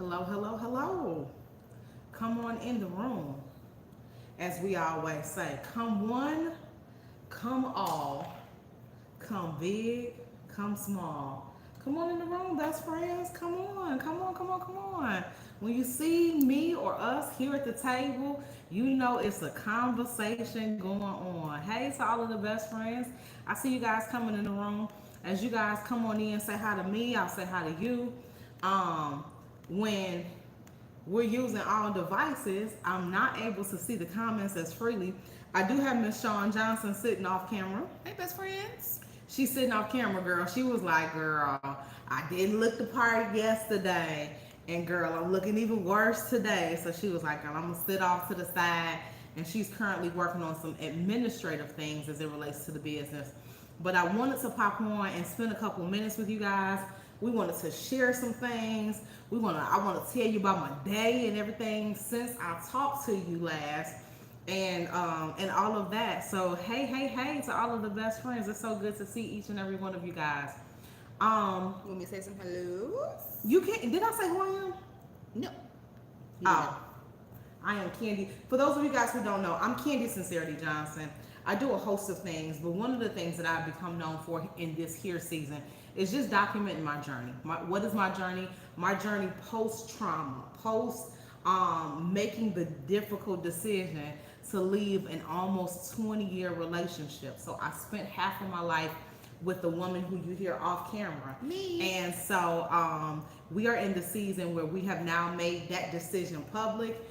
Hello, hello, hello. Come on in the room. As we always say, come one, come all, come big, come small. Come on in the room, best friends. Come on, come on, come on, come on. When you see me or us here at the table, you know it's a conversation going on. Hey to all of the best friends. I see you guys coming in the room. As you guys come on in, say hi to me. I'll say hi to you. Um, when we're using all devices, I'm not able to see the comments as freely. I do have Miss Shawn Johnson sitting off camera. Hey, best friends. She's sitting off camera, girl. She was like, girl, I didn't look the part yesterday. And girl, I'm looking even worse today. So she was like, girl, I'm gonna sit off to the side. And she's currently working on some administrative things as it relates to the business. But I wanted to pop on and spend a couple minutes with you guys. We wanted to share some things. I want to tell you about my day and everything since I talked to you last, and all of that. So hey to all of the best friends. It's so good to see each and every one of you guys. Want me to say some hellos? You can't. Did I say who I am? No. Oh, I am Candy. For those of you guys who don't know, I'm Candy Sincerity Johnson. I do a host of things, but one of the things that I've become known for in this here season is just documenting my journey. What is my journey? My journey post trauma, post making the difficult decision to leave an almost 20-year relationship. So I spent half of my life with the woman who you hear off camera. Me. And so we are in the season where we have now made that decision public.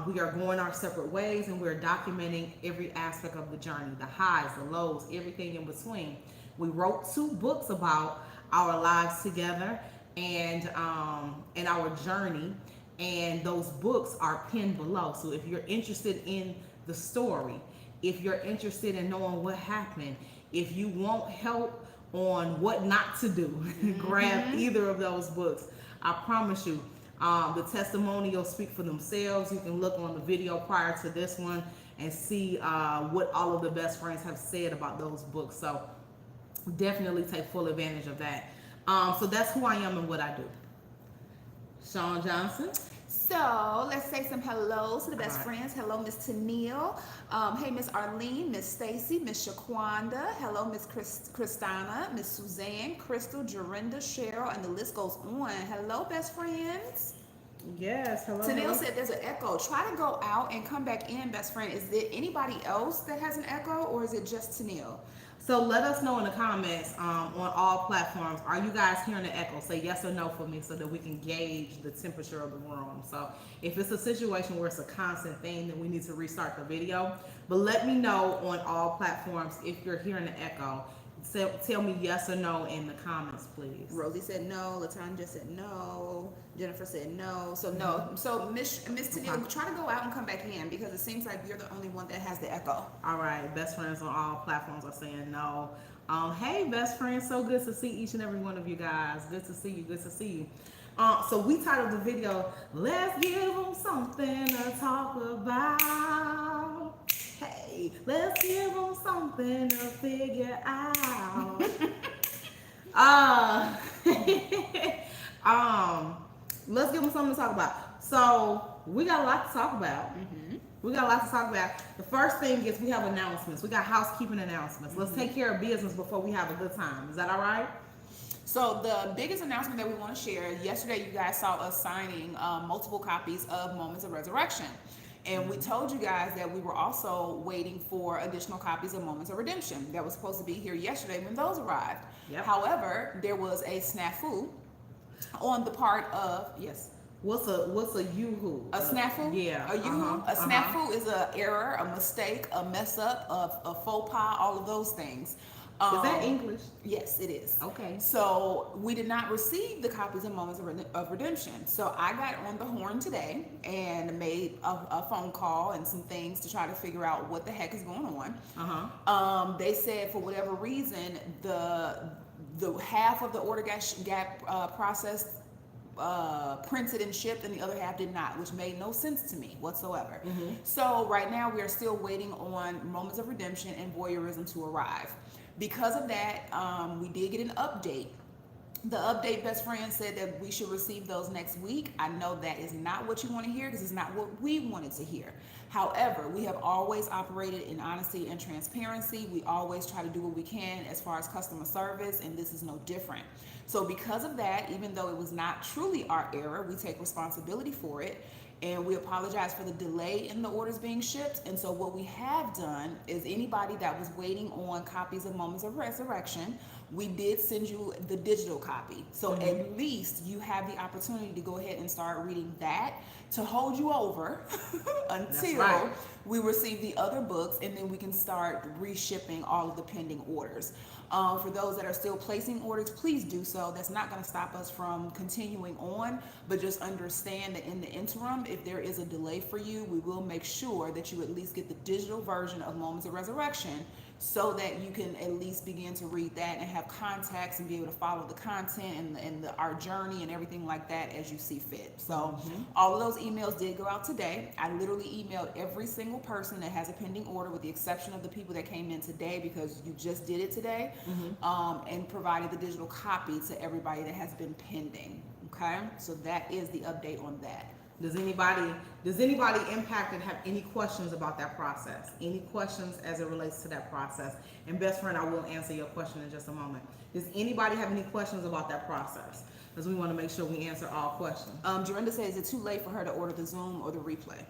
We are going our separate ways, and we're documenting every aspect of the journey, the highs, the lows, everything in between. We wrote 2 books about our lives together and our journey, and those books are pinned below. So if you're interested in the story, if you're interested in knowing what happened, if you want help on what not to do, grab either of those books. I promise you, the testimonials speak for themselves. You can look on the video prior to this one and see what all of the best friends have said about those books. So definitely take full advantage of that. So that's who I am and what I do. Shawn Johnson. So let's say some hellos to the best All right. friends. Hello, Miss Tennille. Hey, Miss Arlene, Miss Stacy, Miss Shaquanda. Hello, Miss Christina, Miss Suzanne, Crystal, Jorinda, Cheryl, and the list goes on. Hello, best friends. Yes, hello. Tennille hello. said there's an echo. Try to go out and come back in, best friend. Is there anybody else that has an echo, or is it just Tennille? So let us know in the comments on all platforms. Are you guys hearing the echo? Say yes or no for me so that we can gauge the temperature of the room. So if it's a situation where it's a constant thing, then we need to restart the video. But let me know on all platforms if you're hearing the echo. Tell me yes or no in the comments, please. Rosie said no. Latanja said no. Jennifer said no. So no. So Miss Tennille, try to go out and come back in because it seems like you're the only one that has the echo. All right, best friends on all platforms are saying no. Hey, best friends, so good to see each and every one of you guys. Good to see you. Good to see you. So we titled the video, "Let's Give Them Something to Talk About." Hey, let's give them something to figure out. uh, let's give them something to talk about. So we got a lot to talk about. We got a lot to talk about. The first thing is we have announcements. We got housekeeping announcements. Let's take care of business before we have a good time. Is that all right? So the biggest announcement that we want to share, yesterday you guys saw us signing multiple copies of Moments of Resurrection. And we told you guys that we were also waiting for additional copies of Moments of Redemption that was supposed to be here yesterday when those arrived. Yep. However, there was a snafu on the part of, yes, What's a yoo-hoo? a snafu? Yeah. A yoo-hoo? A snafu is an error, a mistake, a mess up, a faux pas, all of those things. Is that English? Yes, it is. Okay. So we did not receive the copies of Moments of Redemption. So I got on the horn today and made a phone call and some things to try to figure out what the heck is going on. They said for whatever reason the half of the order got processed, printed and shipped, and the other half did not, which made no sense to me whatsoever. So right now we are still waiting on Moments of Redemption and Voyeurism to arrive. Because of that, we did get an update The update best friend said that we should receive those next week. I know that is not what you want to hear because it's not what we wanted to hear. However, we have always operated in honesty and transparency. We always try to do what we can as far as customer service, and this is no different. So because of that, even though it was not truly our error, we take responsibility for it. And we apologize for the delay in the orders being shipped. And so what we have done is anybody that was waiting on copies of Moments of Resurrection, we did send you the digital copy. So at least you have the opportunity to go ahead and start reading that to hold you over until we receive the other books, and then we can start reshipping all of the pending orders. For those that are still placing orders, please do so. That's not going to stop us from continuing on, but just understand that in the interim, if there is a delay for you, we will make sure that you at least get the digital version of Moments of Resurrection so that you can at least begin to read that and have context and be able to follow the content and our journey and everything like that as you see fit. So all of those emails did go out today. I literally emailed every single person that has a pending order with the exception of the people that came in today because you just did it today, and provided the digital copy to everybody that has been pending. Okay, so that is the update on that. Does anybody impacted have any questions about that process? Any questions as it relates to that process? And best friend, I will answer your question in just a moment. Does anybody have any questions about that process? Because we want to make sure we answer all questions. Jorinda says, is it too late for her to order the Zoom or the replay?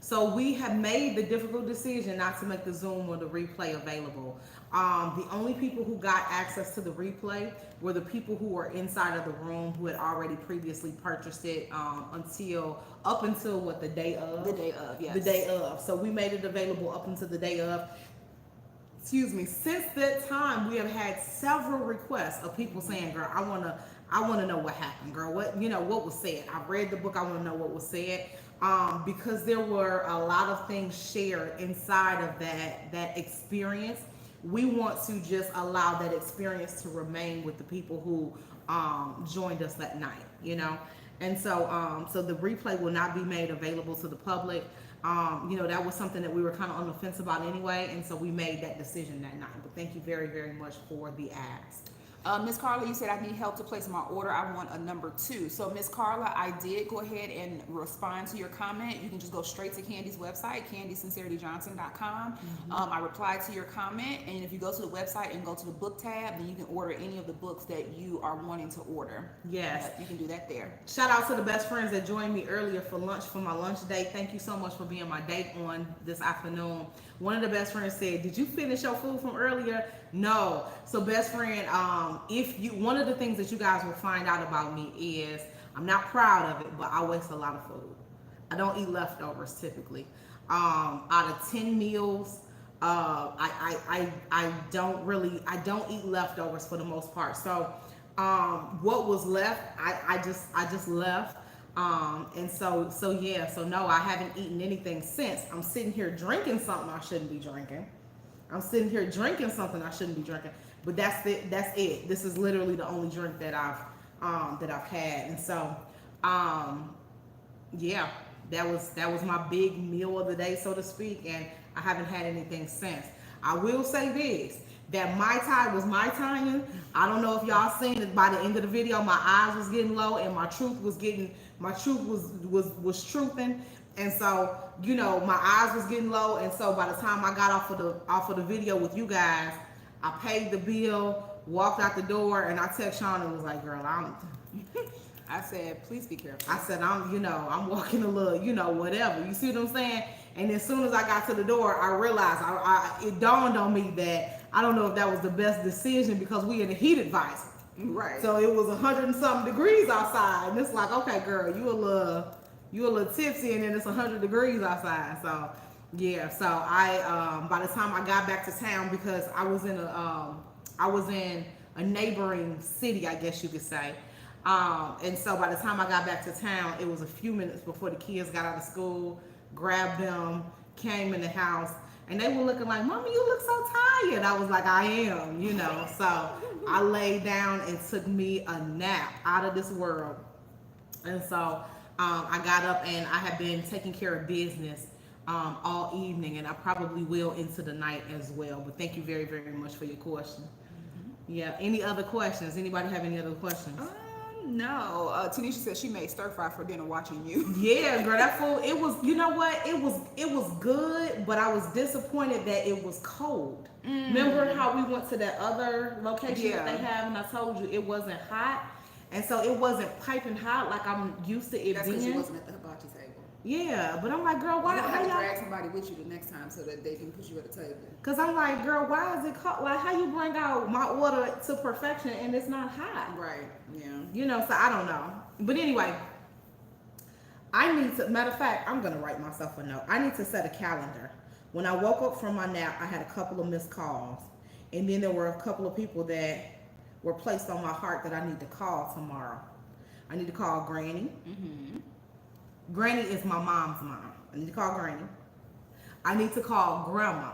So we have made the difficult decision not to make the Zoom or the replay available. The only people who got access to the replay were the people who were inside of the room who had already previously purchased it up until what, the day of? The day of, yes. The day of. So we made it available up until the day of. Excuse me. Since that time, we have had several requests of people saying, girl, I want to know what happened, girl. What was said. I've read the book. I want to know what was said. Because there were a lot of things shared inside of that experience. We want to just allow that experience to remain with the people who joined us that night, And so the replay will not be made available to the public. That was something that we were kind of on the fence about anyway, and so we made that decision that night. But thank you very, very much for the ask. Miss Carla, you said I need help to place my order. I want a number 2. So Miss Carla, I did go ahead and respond to your comment. You can just go straight to Candy's website, CandySincerityJohnson.com. I replied to your comment, and if you go to the website and go to the book tab, then you can order any of the books that you are wanting to order. Yes. You can do that there. Shout out to the best friends that joined me earlier for lunch, for my lunch date. Thank you so much for being my date on this afternoon. One of the best friends said, did you finish your food from earlier? No. So best friend, one of the things that you guys will find out about me is I'm not proud of it, but I waste a lot of food. I don't eat leftovers typically. Out of 10 meals, I don't eat leftovers for the most part. So what was left, I just left. So no, I haven't eaten anything since. I'm sitting here drinking something I shouldn't be drinking. But that's it. This is literally the only drink that I've had. And so, that was my big meal of the day, so to speak. And I haven't had anything since. I will say this, that Mai Tai was Mai Taiing. I don't know if y'all seen it by the end of the video, my eyes was getting low and my truth was truthing. And so, my eyes was getting low. And so by the time I got off of the video with you guys, I paid the bill, walked out the door, and I texted Sean and was like, girl, I said, please be careful. I said, I'm walking a little, whatever. You see what I'm saying? And as soon as I got to the door, I realized, it dawned on me that I don't know if that was the best decision because we in a heat advisory. Right. So it was 100 and something degrees outside. And it's like, okay, girl, you a little tipsy and then it's 100 degrees outside. So yeah, so I by the time I got back to town, because I was in a neighboring city, I guess you could say. And so by the time I got back to town, it was a few minutes before the kids got out of school, grabbed them, came in the house, and they were looking like, Mommy, you look so tired. I was like, I am, So I laid down and took me a nap out of this world. And so I got up and I have been taking care of business all evening, and I probably will into the night as well. But thank you very, very much for your question. Yeah. Any other questions? Anybody have any other questions? No. Tanisha said she made stir fry for dinner watching you. Yeah, girl, that food, it was, you know what? It was good, but I was disappointed that it was cold. Remember how we went to that other location that they have and I told you it wasn't hot? And so it wasn't piping hot like I'm used to it That's because you being. wasn't at the hibachi table. Yeah, but I'm like, girl, why? You How have to y'all? drag somebody with you the next time so that they can put you at the table. Cause I'm like, girl, why is it cold? Like, how you bring out my order to perfection and it's not hot? Right. Yeah. You know, so I don't know. But anyway, I need to, matter of fact, I'm going to write myself a note. I need to set a calendar. When I woke up from my nap, I had a couple of missed calls. And then there were a couple of people that were placed on my heart that I need to call tomorrow. I need to call Granny. Mm-hmm. Granny is my mom's mom. I need to call Granny. I need to call Grandma.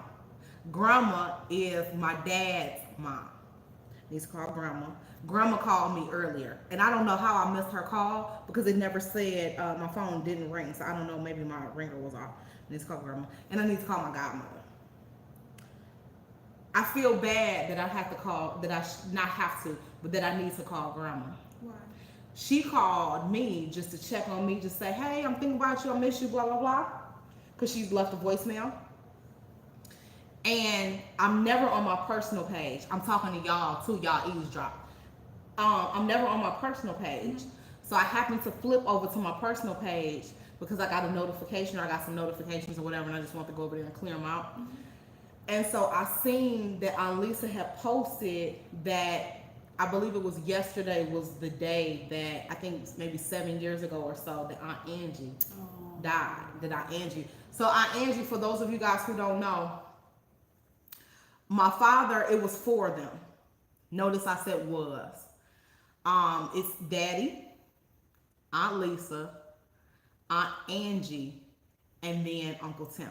Grandma is my dad's mom. I need to call Grandma. Grandma called me earlier, and I don't know how I missed her call because it never said my phone didn't ring. So I don't know, maybe my ringer was off. I need to call Grandma, and I need to call my godmother. I feel bad that I have to call, that I not have to, but that I need to call Grandma. Why? She called me just to check on me, just say, hey, I'm thinking about you, I miss you, blah, blah, blah. Because she's left a voicemail. And I'm never on my personal page. I'm talking to y'all too, y'all eavesdrop. I'm never on my personal page. So I happened to flip over to my personal page because I got a notification or I got some notifications or whatever, and I just want to go over there and clear them out. And so I seen that Aunt Lisa had posted that, I believe it was yesterday was the day that, I think maybe 7 years ago or so, that Aunt Angie died. That Aunt Angie. So Aunt Angie, for those of you guys who don't know, my father, it was 4 of them. Notice I said was. It's Daddy, Aunt Lisa, Aunt Angie, and then Uncle Tim.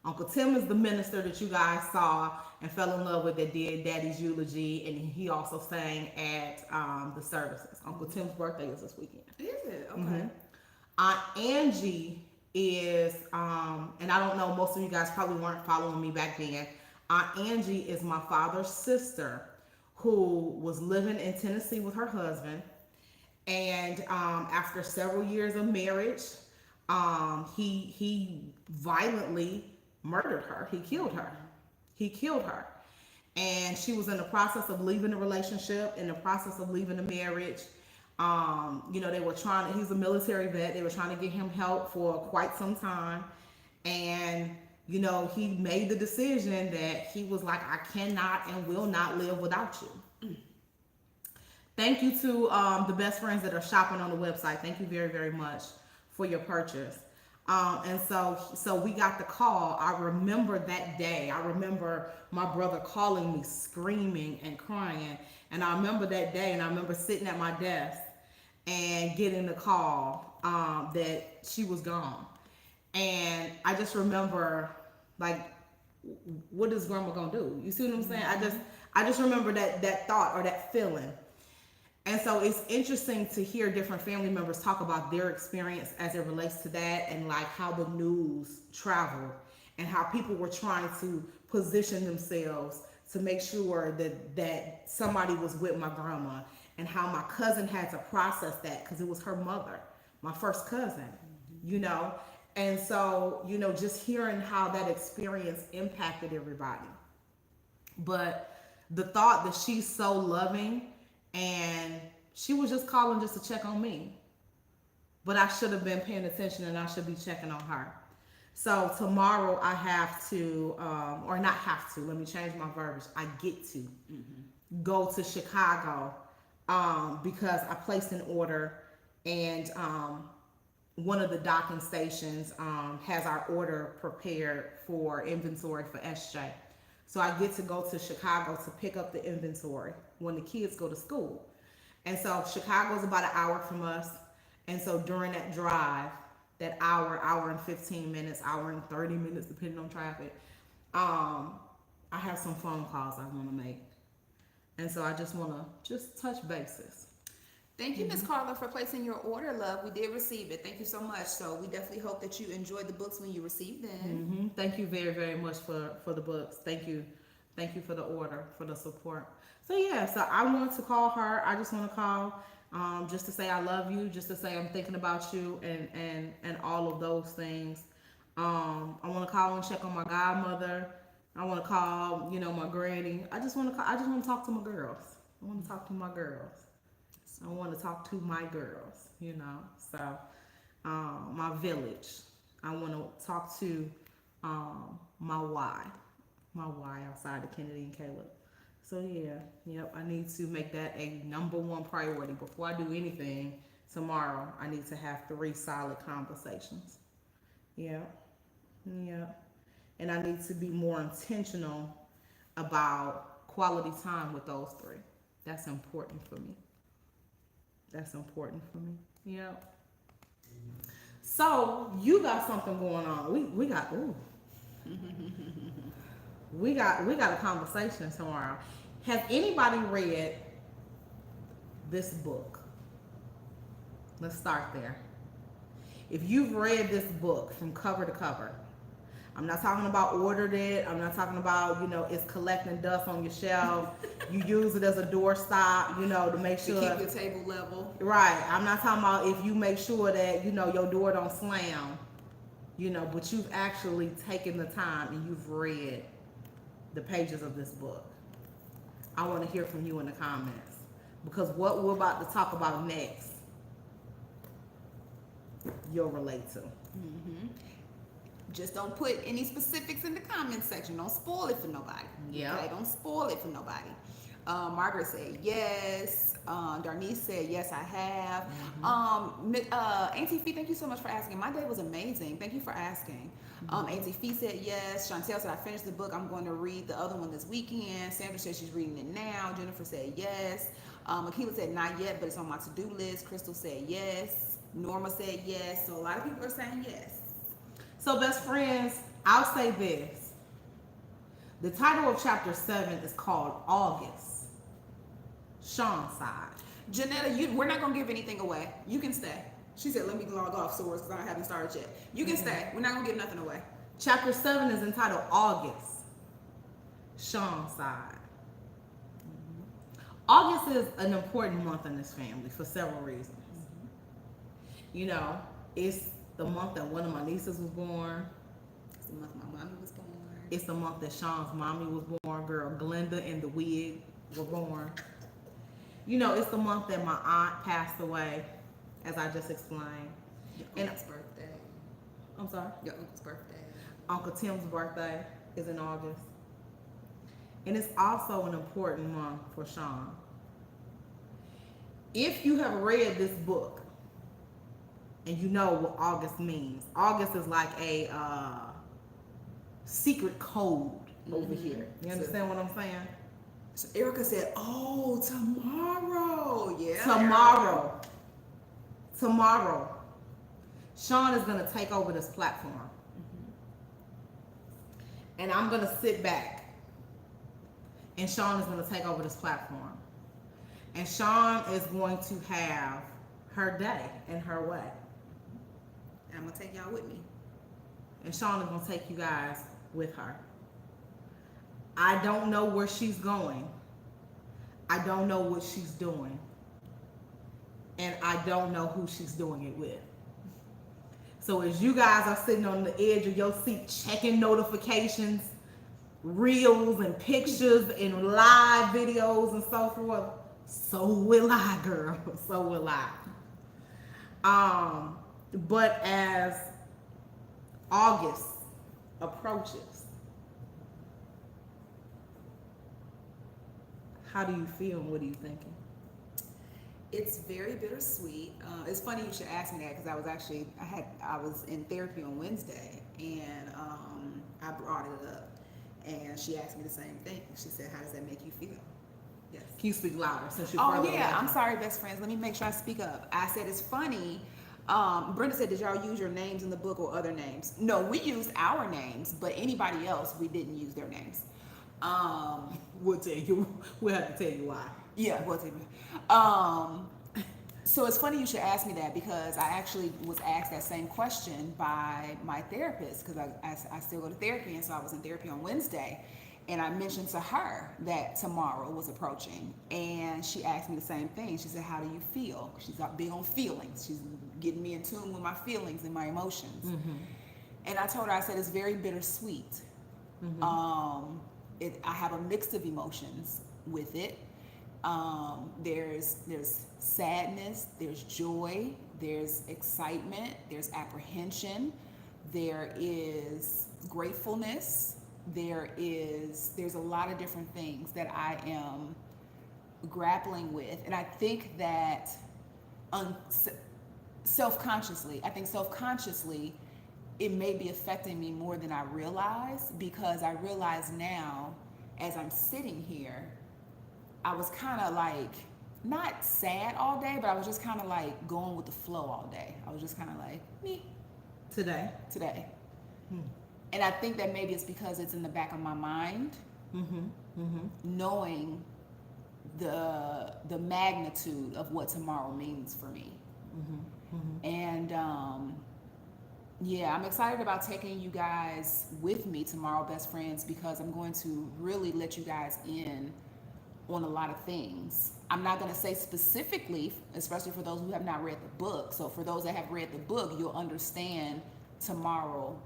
Uncle Tim is the minister that you guys saw and fell in love with that did Daddy's eulogy, and he also sang at the services. Uncle Tim's birthday is this weekend. Is it? Okay. Mm-hmm. Aunt Angie is, and I don't know, most of you guys probably weren't following me back then. Aunt Angie is my father's sister who was living in Tennessee with her husband. And after several years of marriage, he violently murdered her. He killed her. He killed her. And she was in the process of leaving the relationship, in the process of leaving the marriage. You know, they were trying to, he's a military vet. They were trying to get him help for quite some time. And, you know, he made the decision that he was like, I cannot and will not live without you. Thank you to the best friends that are shopping on the website. Thank you very, very much for your purchase. And so we got the call. I remember that day. I remember my brother calling me screaming and crying. And I remember that day, and I remember sitting at my desk and getting the call that she was gone. And I just remember, like, what is Grandma gonna do? You see what I'm saying? I just remember that thought or that feeling. And so it's interesting to hear different family members talk about their experience as it relates to that, and like how the news traveled and how people were trying to position themselves to make sure that somebody was with my grandma, and how my cousin had to process that because it was her mother, my first cousin, you know. And so, you know, just hearing how that experience impacted everybody. But the thought that she's so loving, and she was just calling just to check on me. But I should have been paying attention, and I should be checking on her. So tomorrow I have to, or not have to, let me change my verbiage. I get to go to Chicago because I placed an order, and one of the docking stations has our order prepared for inventory for SJ. So I get to go to Chicago to pick up the inventory when the kids go to school. And so Chicago's about an hour from us. And so during that drive, that hour and 15 minutes, hour and 30 minutes, depending on traffic, I have some phone calls I want to make. And so I just want to touch bases. Thank you, Miss Carla, for placing your order, love. We did receive it. Thank you so much. So we definitely hope that you enjoyed the books when you received them. Thank you very, very much for the books. Thank you for the order, for the support. So yeah, so I want to call her. I just want to call, just to say I love you, just to say I'm thinking about you, and all of those things. I want to call and check on my godmother. I want to call, my granny. I just want to call. I just want to talk to my girls. I want to talk to my girls. I want to talk to my girls. So my village. I want to talk to my why outside of Kennedy and Caleb. So yeah, yep, I need to make that a number one priority. Before I do anything tomorrow, I need to have 3 solid conversations. Yeah, yeah. And I need to be more intentional about quality time with those 3. That's important for me. That's important for me. Yeah. So you got something going on. We got we got a conversation tomorrow. Has anybody read this book? Let's start there. If you've read this book from cover to cover, I'm not talking about ordered it. I'm not talking about, it's collecting dust on your shelf. You use it as a doorstop, to make sure. To keep your table level. Right. I'm not talking about if you make sure that, your door don't slam, but you've actually taken the time and you've read the pages of this book. I want to hear from you in the comments, because what we're about to talk about next, you'll relate to. Mm-hmm. Just don't put any specifics in the comment section. Don't spoil it for nobody. Yeah. Okay? Don't spoil it for nobody. Margaret said yes. Darnice said yes, I have. Mm-hmm. Auntie Fee, thank you so much for asking. My day was amazing. Thank you for asking. Auntie Fee said yes. Chantel said I finished the book. I'm going to read the other one this weekend. Sandra said she's reading it now. Jennifer said yes. Akila said not yet, but it's on my to-do list. Crystal said yes. Norma said yes. So a lot of people are saying yes. So best friends, I'll say this. The title of chapter 7 is called August. Sean's side. Janetta, we're not going to give anything away. You can stay. She said, let me log off source because I haven't started yet. You can stay. We're not going to give nothing away. Chapter 7 is entitled August. Sean's side. August is an important month in this family for several reasons. It's the month that one of my nieces was born. It's the month my mommy was born. It's the month that Sean's mommy was born. Girl, Glenda and the wig were born. It's the month that my aunt passed away, as I just explained. Your uncle's birthday. I'm sorry? Your uncle's birthday. Uncle Tim's birthday is in August. And it's also an important month for Sean. If you have read this book, and you know what August means. August is like a secret code over here. You understand what I'm saying? So Erica said, oh, tomorrow. Yeah. Tomorrow. Sean is going to take over this platform. And I'm going to sit back. And Sean is going to take over this platform. And Sean is going to have her day and her way. And I'm going to take y'all with me. And Sean is going to take you guys with her. I don't know where she's going. I don't know what she's doing. And I don't know who she's doing it with. So as you guys are sitting on the edge of your seat checking notifications, reels and pictures and live videos and so forth, so will I, girl. So will I. But as August approaches, how do you feel and what are you thinking? It's very bittersweet. It's funny you should ask me that because I was in therapy on Wednesday and I brought it up and she asked me the same thing. She said, how does that make you feel? Yes. Can you speak louder since you're further away? I'm sorry, best friends. Let me make sure I speak up. I said it's funny. Brenda said, did y'all use your names in the book or other names? No, we used our names, but anybody else, we didn't use their names. We'll tell you. We'll have to tell you why. Yeah, we'll tell you. So it's funny you should ask me that because I actually was asked that same question by my therapist because I still go to therapy, and so I was in therapy on Wednesday. And I mentioned to her that tomorrow was approaching, and she asked me the same thing. She said, "How do you feel?" She's big on feelings. She's getting me in tune with my feelings and my emotions. And I told her, I said, it's very bittersweet. I have a mix of emotions with it. There's sadness, there's joy, there's excitement, there's apprehension, there is gratefulness, there's a lot of different things that I am grappling with. And I think that self-consciously, it may be affecting me more than I realize, because I realize now, as I'm sitting here, I was kind of like, not sad all day, but I was just kind of like going with the flow all day. I was just kind of like, me. Today. And I think that maybe it's because it's in the back of my mind, knowing the magnitude of what tomorrow means for me. And yeah, I'm excited about taking you guys with me tomorrow, best friends, because I'm going to really let you guys in on a lot of things. I'm not going to say specifically, especially for those who have not read the book. So for those that have read the book, you'll understand tomorrow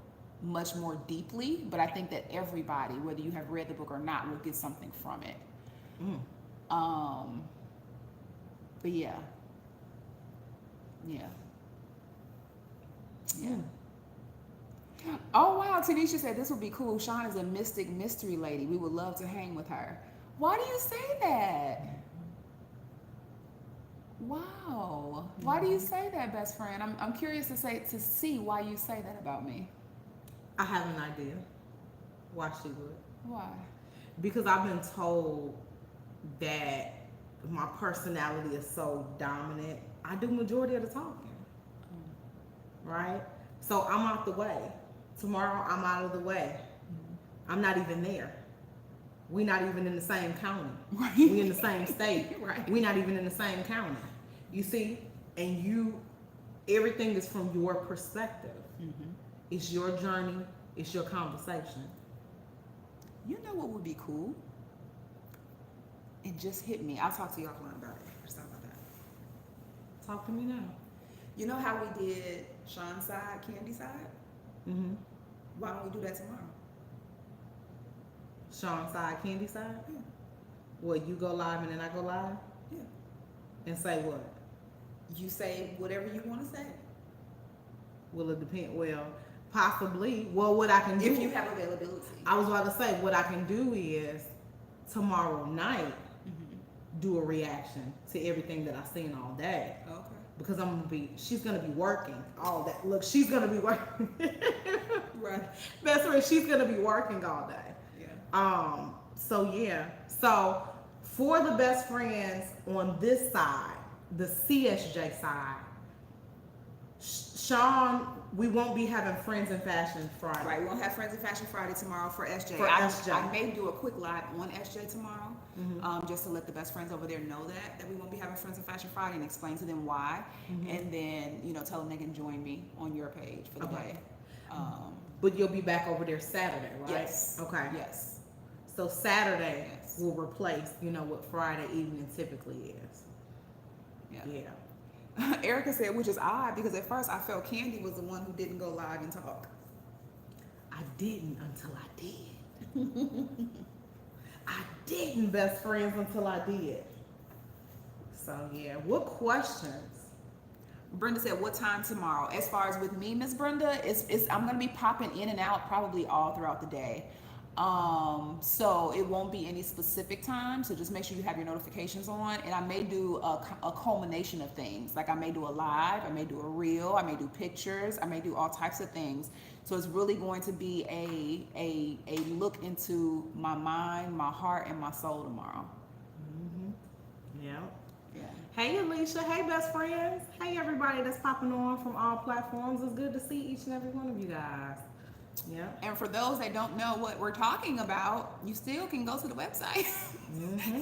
much more deeply. But I think that everybody, whether you have read the book or not, will get something from it. But yeah. Oh wow, Tanisha said this would be cool. Sean is a mystic mystery lady. We would love to hang with her. Why do you say that? Wow. Why do you say that, best friend? I'm curious to see why you say that about me. I have an idea why she would. Why? Because I've been told that my personality is so dominant. I do majority of the talking. Right? So I'm out the way. Tomorrow I'm out of the way. I'm not even there. We're not even in the same county. Right. We in the same state. Right. We're not even in the same county. You see? And everything is from your perspective. It's your journey. It's your conversation. You know what would be cool? It just hit me. I'll talk to you offline about it. Let's talk about that. Talk to me now. You know how we did Sean's side, Candy's side? Why don't we do that tomorrow? Sean side, Candy side? Yeah. Well, you go live and then I go live? Yeah. And say what? You say whatever you want to say. Will it depend? Well, possibly. Well, what I can do... If you have availability. I was about to say, what I can do is, tomorrow night, do a reaction to everything that I've seen all day. Okay. Because she's gonna be working all that. Look, she's gonna be working. Right. Best friend, she's gonna be working all day. Yeah. So yeah. So for the best friends on this side, the CSJ side, Sean, we won't be having Friends in Fashion Friday. Right, we won't have Friends in Fashion Friday tomorrow for SJ. SJ. I may do a quick live on SJ tomorrow, just to let the best friends over there know that we won't be having Friends in Fashion Friday, and explain to them why, and then tell them they can join me on your page for the day. But you'll be back over there Saturday, right? Yes. Okay. Yes. So Saturday will replace, what Friday evening typically is. Yeah. Erica said, which is odd, because at first I felt Candy was the one who didn't go live and talk. I didn't until I did. I didn't, best friends, until I did. So yeah, what questions? Brenda said, what time tomorrow? As far as with me, Miss Brenda, I'm gonna be popping in and out probably all throughout the day. So it won't be any specific time. So just make sure you have your notifications on, and I may do a culmination of things. Like I may do a live, I may do a reel, I may do pictures, I may do all types of things. So it's really going to be a look into my mind, my heart, and my soul tomorrow. Yeah. Yeah. Hey Alicia, hey best friends, hey everybody that's popping on from all platforms. It's good to see each and every one of you guys. Yeah. And for those that don't know what we're talking about, you still can go to the website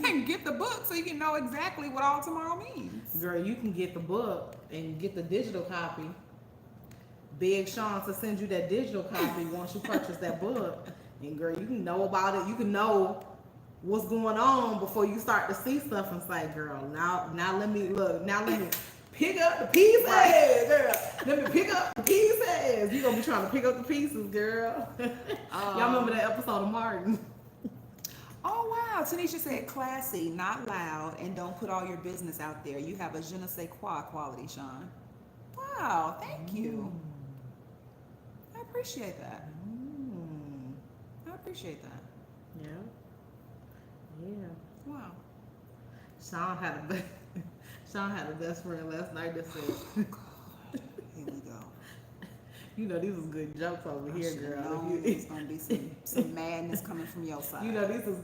and get the book so you can know exactly what all tomorrow means. Girl, you can get the book and get the digital copy. Beg Sean to send you that digital copy once you purchase that book. And girl, you can know about it. You can know what's going on before you start to see stuff and say, girl, now let me look. Now let me pick up the pieces, girl. Let me pick up the pieces. You gonna be trying to pick up the pieces, girl. Y'all remember that episode of Martin? Oh wow, Tanisha said classy, not loud, and don't put all your business out there. You have a je ne sais quoi quality, Sean. Wow, thank you. I appreciate that. I appreciate that. Yeah. Yeah. Wow. Sean had a best friend last night that said, Here we go. you know, these is good jokes over here, girl. There's gonna be some madness coming from your side. You know, these is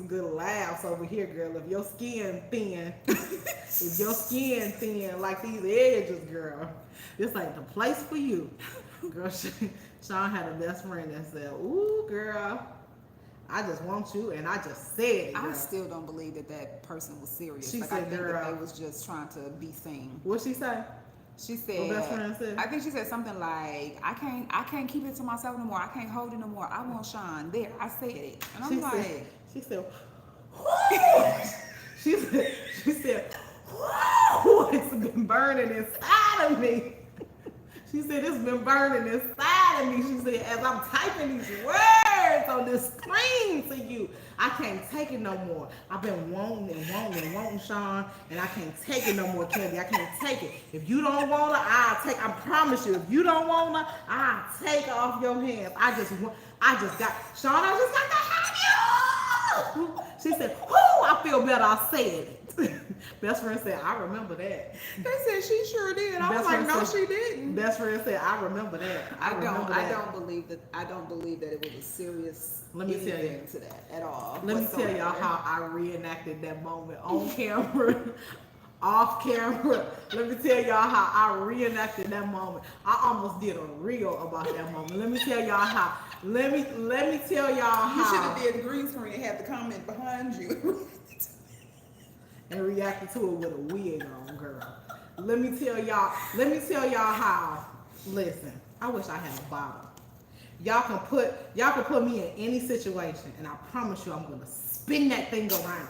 good laughs over here, girl. If your skin thin, like these edges, girl, this ain't the place for you. Girl, Sean had a best friend that said, ooh, girl, I just want you, and I just said it, girl. I still don't believe that person was serious. She like, said, I think girl, that they was just trying to be seen. What'd she say? She said, Your best friend said? I think she said something like, I can't keep it to myself no more. I can't hold it no more. I want Sean. There, I said it. And I'm she said, whoa, it's been burning inside of me. She said, it's been burning inside of me. She said, as I'm typing these words on this screen to you, I can't take it no more. I've been wanting, Sean, and I can't take it no more, Candy. I can't take it. If you don't want her, I promise you, if you don't want her, I'll take her off your hands. Sean, I just got to have you. She said, whoo, I feel better. I said it. Best friend said, I remember that. They said she sure did. I was like, no, she didn't. Best friend said, I remember that. I don't believe that it was a serious Let me tell you to that at all. Let me tell y'all how I reenacted that moment on camera, off camera. Let me tell y'all how I reenacted that moment. I almost did a reel about that moment. Let me tell y'all how. Let me tell y'all how. You should have did the green screen and had the comment behind you. And reacted to it with a wig on, girl. Let me tell y'all how. Listen, I wish I had a bottle. Y'all can put me in any situation, and I promise you I'm gonna spin that thing around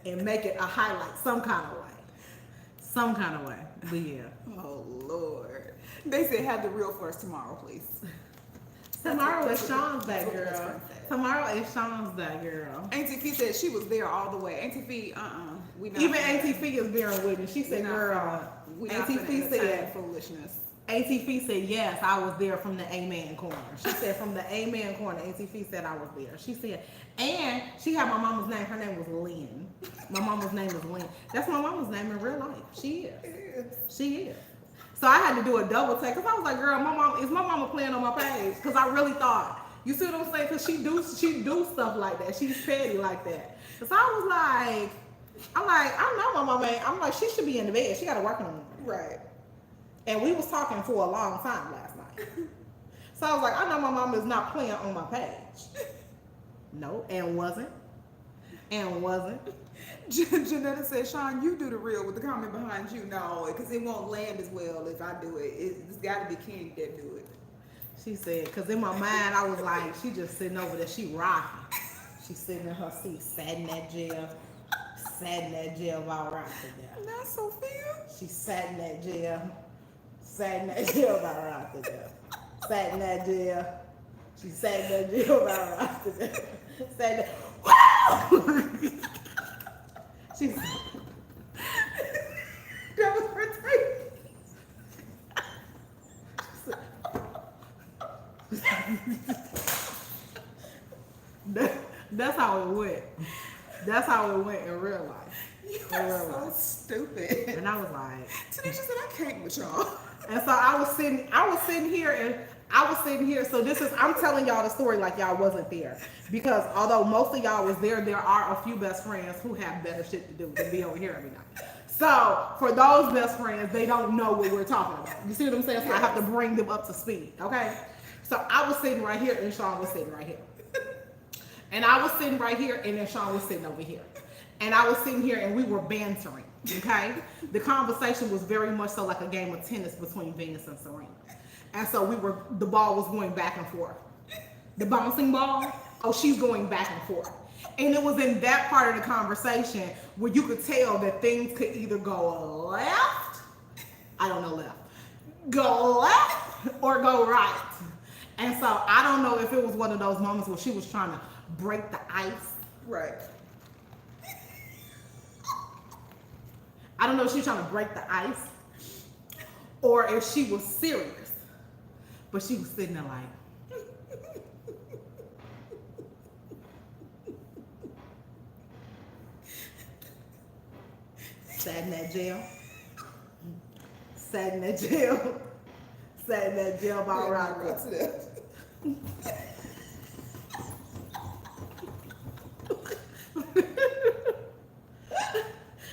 and make it a highlight some kind of way. But yeah. Oh Lord. They said have the real for us tomorrow, please. Tomorrow is Sean's day, girl. Auntie Fee said she was there all the way. Auntie Fee, even Auntie Fee is bearing witness. She said, girl, Auntie Fee said foolishness. Auntie Fee said, yes, I was there from the Amen corner. She said from the Amen corner, Auntie Fee said I was there. She said, and she had my mama's name. Her name was Lynn. My mama's name is Lynn. That's my mama's name in real life. She is. So I had to do a double take because I was like, girl, is my mama playing on my page? Because I really thought, you see what I'm saying? Because she do stuff like that. She's petty like that. So I was like, I know my mama ain't. I'm like, she should be in the bed. She got to work in the morning. Right. And we was talking for a long time last night. So I was like, I know my mama is not playing on my page. No, and wasn't. Janetta said, Sean, you do the real with the comment behind you. No, because it won't land as well if I do it. It's got to be Candy that do it. She said, because in my mind, I was like, she just sitting over there. She rocking. She sitting in her seat, sat in that jail while rocking there. Not Sophia. She sat in that jail while rocking there. Sat in that jail. She sat in that jail while rocking there. Sat there. Woo! She said, that was her take. That's how it went. That's how it went in real life. You are so stupid. And I was like, Tanisha said, I can't with y'all. And so I was sitting here. So I'm telling y'all the story like y'all wasn't there. Because although most of y'all was there are a few best friends who have better shit to do than be over here every night. So for those best friends, they don't know what we're talking about. You see what I'm saying? So I have to bring them up to speed, okay? So I was sitting right here and Sean was sitting right here. And I was sitting right here and then Sean was sitting over here. And I was sitting here and we were bantering, okay? The conversation was very much so like a game of tennis between Venus and Serena. And so the ball was going back and forth. The bouncing ball? Oh, she's going back and forth. And it was in that part of the conversation where you could tell that things could either go left, I don't know left, go left or go right. And so I don't know if it was one of those moments where she was trying to break the ice. Right. I don't know if she was trying to break the ice or if she was serious. But she was sitting there like, sat in that jail. Sat in that jail. Sat in that jail about right.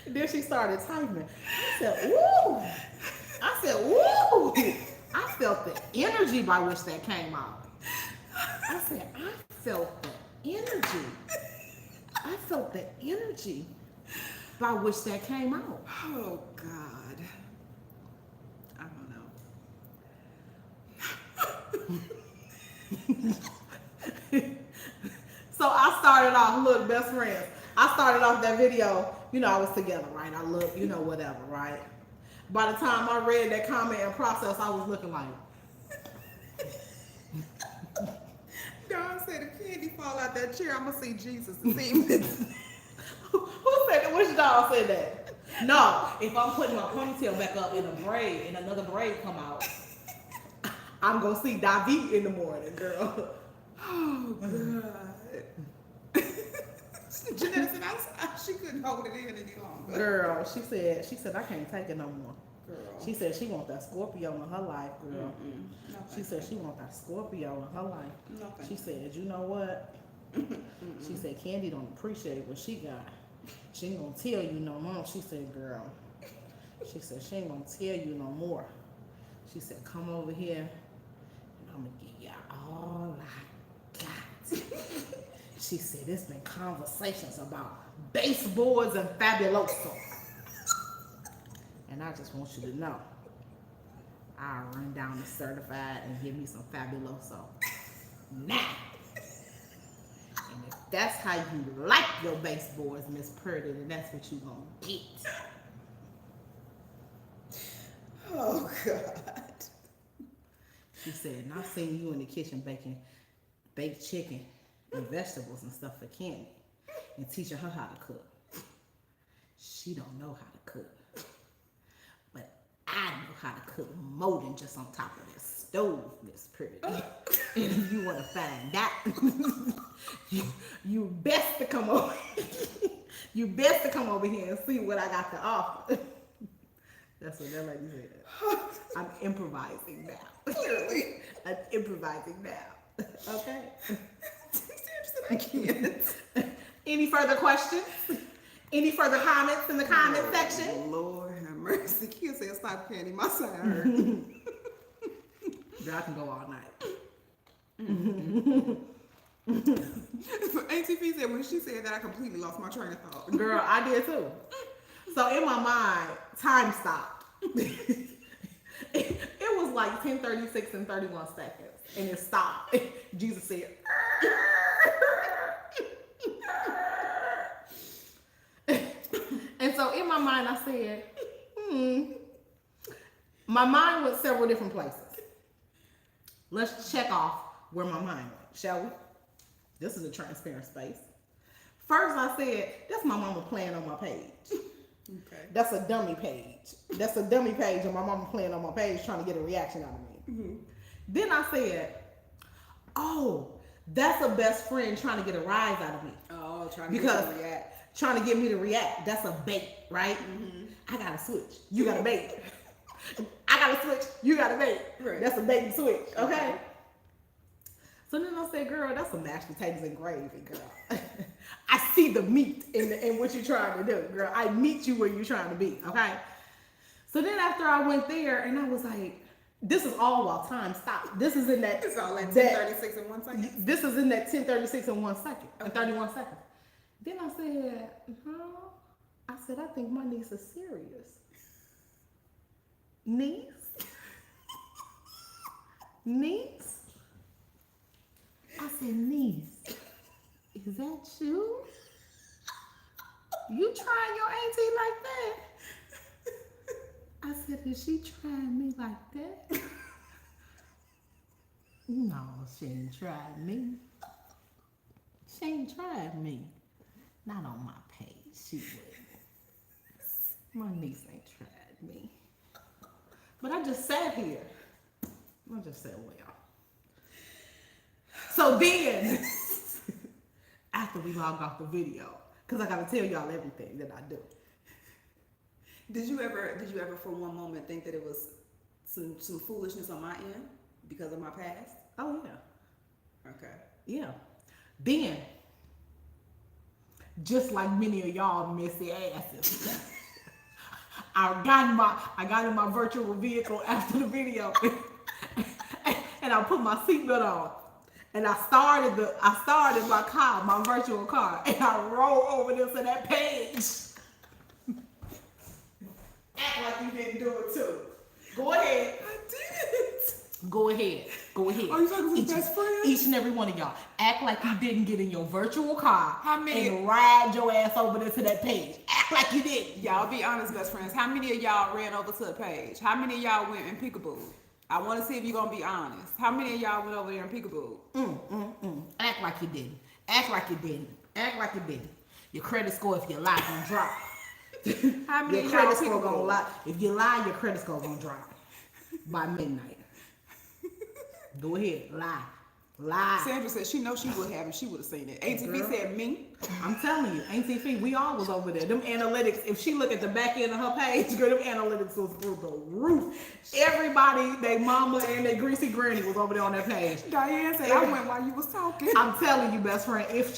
Then she started typing. I said, "Woo!" I said, "Woo!" I felt the energy by which that came out. I said, "I felt the energy. I felt the energy by which that came out." Oh God. I don't know. So I started off, look, best friends. I started off that video, you know, I was together, right? I looked, you know, whatever, right? By the time I read that comment and process, I was looking like. Dawn said if Candy fall out that chair, I'm gonna see Jesus and see him. Who said that? Which dog said that? No, if I'm putting my ponytail back up in a braid and another braid come out, I'm gonna see David in the morning, girl. Oh God. Janetta said she couldn't hold it in any longer. Girl, she said I can't take it no more. Girl. She said she want that Scorpio in her life, girl. No, She said she want that Scorpio in her life. No, thank She said, you know what? She said Candy don't appreciate what she got. She ain't gonna tell you no more. She said, girl. She said she ain't gonna tell you no more. She said, come over here and I'm gonna give you all I got. She said, it's been conversations about baseboards and Fabuloso. And I just want you to know, I'll run down the certified and give me some Fabuloso now. And if that's how you like your baseboards, Miss Purdy, then that's what you gonna get. Oh God. She said, and I seen you in the kitchen baking baked chicken and vegetables and stuff for Candy and teaching her how to cook. She don't know how to cook. But I know how to cook more than just on top of this stove, Miss Purdy. And if you want to find that, you best to come over. You best to come over here and see what I got to offer. That's what that lady said. I'm improvising now. Clearly. I'm improvising now. Okay. I can't. Any further questions? Any further comments in the comment section? Lord have mercy. Kid said stop Candy. My son hurt. Girl, I can go all night. Auntie Fee said when she said that I completely lost my train of thought. Girl, I did too. So in my mind, time stopped. It was like 10:36 and 31 seconds. And it stopped. Jesus said, and so in my mind, I said, my mind went several different places. Let's check off where my mind went, shall we? This is a transparent space. First, I said, that's my mama playing on my page. Okay. That's a dummy page. That's a dummy page, and my mama playing on my page trying to get a reaction out of me. Mm-hmm. Then I said, oh, that's a best friend trying to get a rise out of me. Oh, trying to get me to react. Trying to get me to react. That's a bait, right? Mm-hmm. I gotta switch. You gotta bait. I gotta switch. You gotta bait. Right. That's a bait and switch. Okay. So then I said, girl, that's some mashed potatoes and gravy, girl. I see the meat in what you're trying to do, girl. I meet you where you're trying to be, okay? So then after I went there and I was like, this is all while time stopped. This is in that. It's all at 10:36 in 1 second. This is in that 10:36 in 1 second, and 31 seconds. Then I said, no. I said, I think my niece is serious. Niece? Niece? I is that you? You trying your auntie like that? I said, is she trying me like that? No, she ain't tried me. She ain't tried me. Not on my page, she wouldn't. My niece ain't tried me. But I just sat here. I just said, well. So then, after we logged off the video, because I got to tell y'all everything that I do. Did you ever for one moment think that it was some foolishness on my end because of my past? Oh, yeah. Okay. Yeah. Then, just like many of y'all messy asses, I got in my virtual vehicle after the video, and I put my seatbelt on, and I started my car, my virtual car, and I rolled over to that page. Act like you didn't do it too. Go ahead. I did. Go ahead. Go ahead. Are you talking to your best friend? Each and every one of y'all. Act like you didn't get in your virtual car and ride your ass over there to that page. Act like you didn't. Y'all be honest, best friends. How many of y'all ran over to the page? How many of y'all went in peekaboo? I want to see if you're going to be honest. How many of y'all went over there in peekaboo? Act like you didn't. Act like you didn't. Act like you didn't. Your credit score, if you lie, gonna drop. How many your of credit y'all score peekaboo? gonna lie. If you lie, your credit score gonna drop by midnight. Go ahead, lie. Lie. Sandra said she knows she would have if she would have seen it. ATV said me. I'm telling you, Auntie Fee, we all was over there. Them analytics, if she look at the back end of her page, girl, them analytics was through the roof. Everybody, they mama and their greasy granny was over there on that page. Diane said I went while you was talking. I'm telling you, best friend, if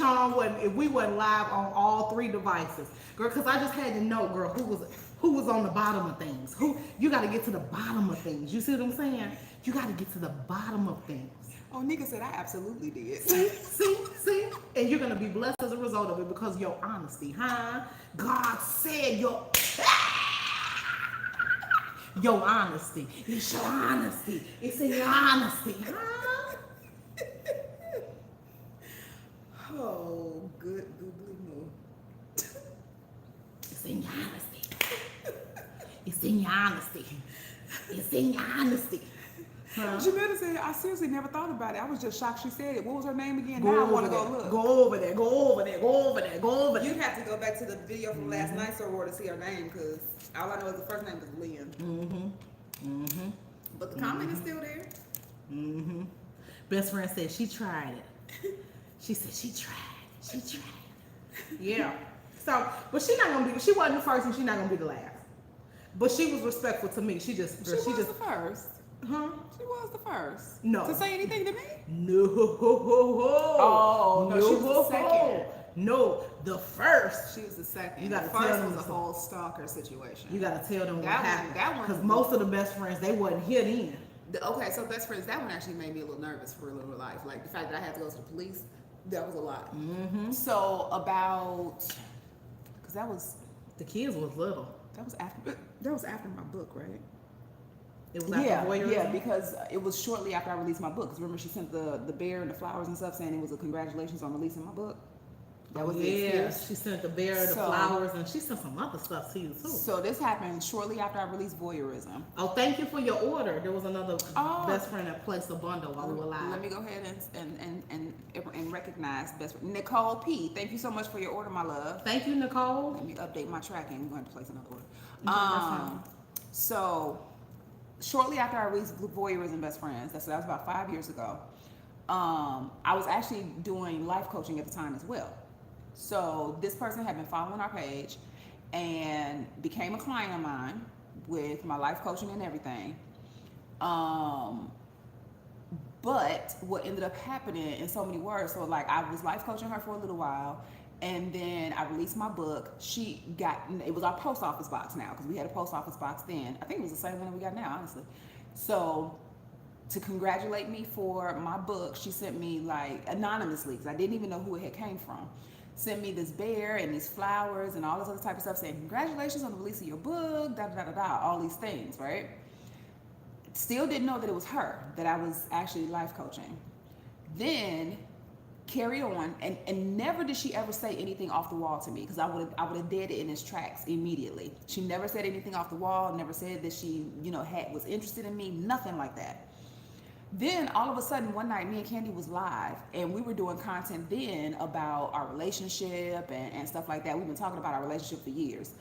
we wasn't live on all 3 devices, girl, because I just had to know, girl, who was on the bottom of things. You got to get to the bottom of things. You see what I'm saying? You got to get to the bottom of things. Oh, Nika said I absolutely did. See? And you're going to be blessed as a result of it because your honesty, huh? God said your honesty. It's your honesty. It's in your honesty, huh? Oh, good googly moo. It's in your honesty. It's in your honesty. It's in your honesty. Huh? Jamila said, I seriously never thought about it. I was just shocked she said it. What was her name again? Now I want to go look. Go over there. You'd have to go back to the video from last night's award to see her name because all I know is the first name is Lynn. But the comment is still there. Best friend said she tried it. She said she tried it. Yeah. So, but she wasn't the first and she's not gonna be the last. But she was respectful to me. She was the first. Huh? She was the first. No. To say anything to me? No. Oh, no, she was the second. No, the first. She was the second. You gotta the tell first them was a the- whole stalker situation. You gotta tell them what That one- happened. that one- Because most of the best friends, they wasn't here then. Okay, so best friends, that one actually made me a little nervous for real life. Like the fact that I had to go to the police, that was a lot. So because that was The kids was little. that was after my book, right? It was after voyeurism. Yeah, because it was shortly after I released my book. Because remember, she sent the bear and the flowers and stuff, saying it was a congratulations on releasing my book. That was the excuse. She sent the bear, the flowers, and she sent some other stuff to you too. So this happened shortly after I released voyeurism. Oh, thank you for your order. There was another best friend that placed a bundle while we were live. Let me go ahead and recognize best friend Nicole P. Thank you so much for your order, my love. Thank you, Nicole. Let me update my tracking. We're going to place another order. That's fine. So shortly after I released voyeurism, best friends. That was about 5 years ago. I was actually doing life coaching at the time as well. So this person had been following our page and became a client of mine with my life coaching and everything. But what ended up happening in so many words, so like I was life coaching her for a little while, and then I released my book. It was our post office box now, because we had a post office box then. I think it was the same one that we got now, honestly. So to congratulate me for my book, she sent me like anonymously, because I didn't even know who it had came from. Sent me this bear and these flowers and all this other type of stuff saying, congratulations on the release of your book, all these things, right? Still didn't know that it was her, that I was actually life coaching. Then carried on, and never did she ever say anything off the wall to me, because I would have dead it in its tracks immediately. She never said anything off the wall, never said that she, you know, was interested in me, nothing like that. Then all of a sudden one night, me and Candy was live, and we were doing content then about our relationship and stuff like that. We've been talking about our relationship for years.